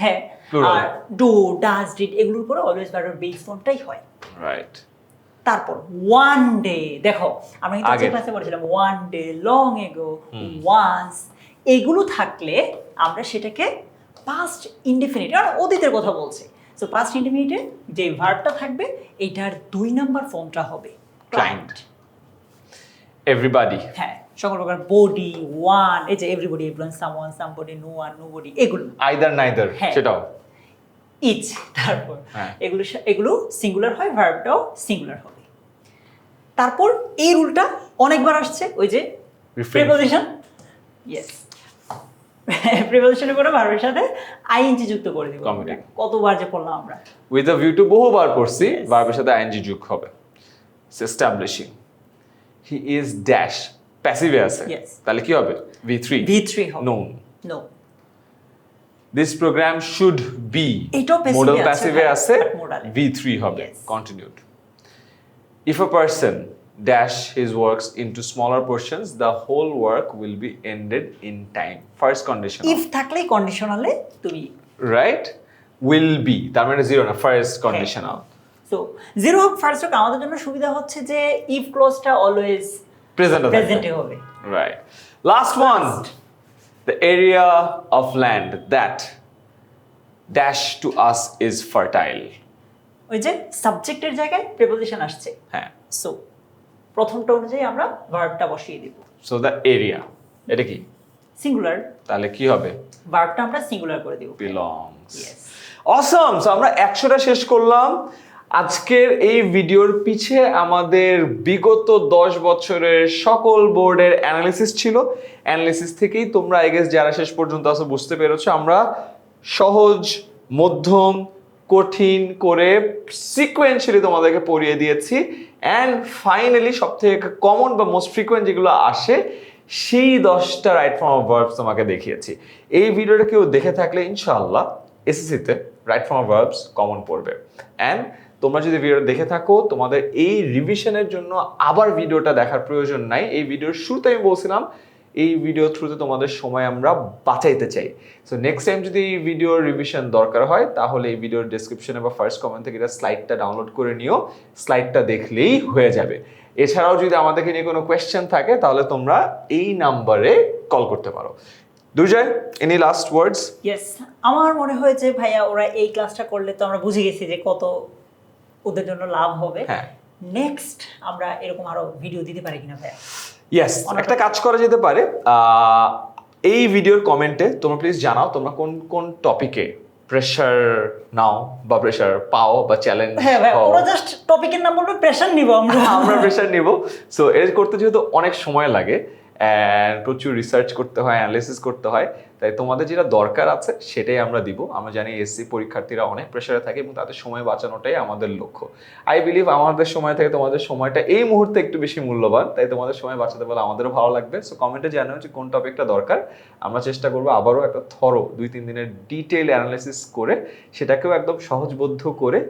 হ্যাঁ, Plural. আর ডু, ডাজ, ডিড এগুলোর পরে অলওয়েজ ভার্বের base ফর্মটাই হয়। রাইট। তারপর ওয়ান ডে, দেখো আমরা কিন্তু আগে। ক্লাসে পড়েছিলাম one day, long ago, once, এগুলো থাকলে আমরা সেটাকে পাস্ট ইনডিফিনিট আর অতীতের কথা বলছি। সো পাস্ট ইনডিফিনিটে যে ভার্বটা থাকবে এটার 2 নাম্বার ফর্মটা হবে ক্লায়েন্ট। এভরিবডি, হ্যাঁ, সকল প্রকার বডি, ওয়ান, এই যে everybody, everyone, someone, somebody, no one, nobody, এগুলো আইদার নাইদার, হ্যাঁ। সেটাও। ইচ, তারপর হ্যাঁ। এগুলো সিঙ্গুলার হয়, ভার্বটাও সিঙ্গুলার হবে। তারপর এই রুলটা অনেকবার আসছে, ওই যে Refrain. প্রিপোজিশন। ইয়েস, প্রিপোজিশনের পরে ভার্বের সাথে আইএনজি যুক্ত করে দিব। Comedy. কতবার যে পড়লাম আমরা। উইথ আ ভিউ টু বহুবার পড়ছি, Yes. ভার্বের সাথে আইএনজি যোগ হবে। এস্টাবলিশিং হি ইজ ড্যাশ, প্যাসিভে আছে, Yes. তাহলে কি হবে? V3 V3 হবে। Known. No, this program should be, এটাও passive মোডাল আছে, প্যাসিভে হ্যাঁ, আছে, but modal এ। V3 হবে, Yes. Continued. If a person dash his works into smaller portions, the whole work will be ended in time. First condition, if থাকলেই কন্ডিশনালে তুমি, right? Will be, তার মানে zero না, ফার্স্ট কন্ডিশনাল। সো জিরো হোক first হোক, আমাদের জন্য সুবিধা হচ্ছে যে ইফ ক্লোজটা অলওয়েজ প্রেজেন্টে হবে। Right. Last one. The area of land that dash to us is fertile. ওই যে সাবজেক্টের জায়গায় প্রিপোজিশন আসছে, হ্যাঁ। সো প্রথমটা অনুযায়ী আমরা ভার্বটা বসিয়ে দিব। So the area, এটা কি? সিঙ্গুলার, তাহলে কি হবে? ভার্বটা আমরা সিঙ্গুলার করে দিব। Belongs. Yes. Awesome. So আমরা 100টা শেষ করলাম। আজকের এই ভিডিওর পিছে আমাদের বিগত 10 বছরের সকল বোর্ডের অ্যানালিসিস ছিল। অ্যানালিসিস থেকেই তোমরা আই গেস যারা শেষ পর্যন্ত আসো বুঝতে পেরেছো আমরা সহজ, মধ্যম, কঠিন করে সিকোয়েন্সিয়ালি তোমাদেরকে পড়িয়ে দিয়েছি। অ্যান্ড ফাইনালি সব থেকে কমন বা মোস্ট ফ্রিকোয়েন্ট যেগুলো আসে সেই 10টা রাইট ফর্ম অফ ভার্বস তোমাকে দেখিয়েছি। এই ভিডিওটা কেউ দেখে থাকলে ইনশাআল্লাহ এসএসসিতে right form of verbs common পড়বে। অ্যান্ড তোমরা যদি ভিডিওটা দেখে থাকো তোমাদের এই রিভিশনের জন্য আবার ভিডিওটা দেখার প্রয়োজন নাই। এই ভিডিওর শুরুতে আমি বলছিলাম এই ভিডিও থ্রুতে তোমাদের সময় আমরা বাঁচাইতে চাই। সো নেক্সট টাইম যদি এই ভিডিওর রিভিশন দরকার হয় তাহলে এই ভিডিওর ডেসক্রিপশনে বা ফার্স্ট কমেন্ট থেকে এটা স্লাইডটা ডাউনলোড করে নিও, স্লাইডটা দেখলেই হয়ে যাবে। এছাড়াও যদি আমাদেরকে নিয়ে কোনো কোয়েশ্চেন থাকে তাহলে তোমরা এই নাম্বারে কল করতে পারো। দুর্জয়, এনি লাস্ট ওয়ার্ডস? ইয়েস, আমার মনে হয় যে ভাইয়া ওরা এই ক্লাসটা করলে তো আমরা বুঝে গেছি যে কত ওদের জন্য লাভ হবে। হ্যাঁ। নেক্সট আমরা এরকম আরো ভিডিও দিতে পারি কিনা ভাইয়া? ইয়েস, একটা কাজ করা যেতে পারে। এই ভিডিওর কমেন্টে তোমরা প্লিজ জানাও তোমরা কোন কোন টপিকে প্রেশার নাও বা প্রেশার পাও বা চ্যালেঞ্জ। হ্যাঁ ভাই, ওরা জাস্ট টপিকের নাম বলবে, প্রেশার নিব আমরা। আমরা প্রেশার নিব। সো এর করতে যেহেতু অনেক সময় লাগে অ্যান্ড প্রচুর রিসার্চ করতে হয়, অ্যানালিসিস করতে হয়। তাই তোমাদের যেটা দরকার আছে সেটাই আমরা দিব। আমরা জানি এসসি পরীক্ষার্থীরা অনেক প্রেশারে থাকে এবং তাদের সময় বাঁচানোটাই আমাদের লক্ষ্য। আই বিলিভ আমাদের সময় থেকে তোমাদের সময়টা এই মুহূর্তে একটু বেশি মূল্যবান, তাই তোমাদের সময় বাঁচাতে পারলে আমাদেরও ভালো লাগবে। সো কমেন্টে জানাও যে কোন টপিকটা দরকার। আমরা চেষ্টা করবো আবারও একটা থরো 2-3 দিনের ডিটেইল অ্যানালিসিস করে সেটাকেও একদম সহজবোধ্য করে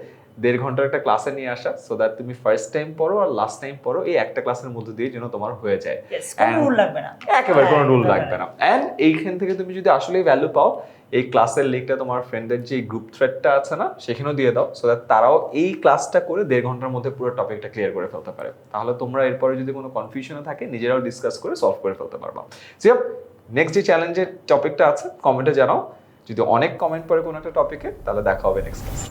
1.5 ঘন্টার একটা ক্লাসে নিয়ে আসা, সো দ্যাট তুমি ফার্স্ট টাইম পড়ো আর লাস্ট টাইম পড়ো এই একটা ক্লাসের মধ্যে দিয়ে যেন তোমার হয়ে যায়। Yes, কোনো রুল লাগবে না, একেবারে কোনো হ্যাঁ, রুল লাগবে না। অ্যান্ড এইখান থেকে তুমি যদি আসলেই ভ্যালু পাও, এই ক্লাসের লিঙ্কটা তোমার ফ্রেন্ডদের যে গ্রুপ থ্রেডটা আছে না সেখানেও দিয়ে দাও, সো দ্যাট তারাও এই ক্লাসটা করে 1.5 ঘন্টার মধ্যে পুরো টপিকটা ক্লিয়ার করে ফেলতে পারে। তাহলে তোমরা এরপরে যদি কোনো কনফিউশনে থাকে নিজেরাও ডিসকাস করে সলভ করে ফেলতে পারবা। সো নেক্সট যে চ্যালেঞ্জের টপিকটা আছে কমেন্টে জানাও। যদি অনেক কমেন্ট পড়ে কোনো একটা টপিকে, তাহলে দেখা হবে নেক্সট ক্লাসে।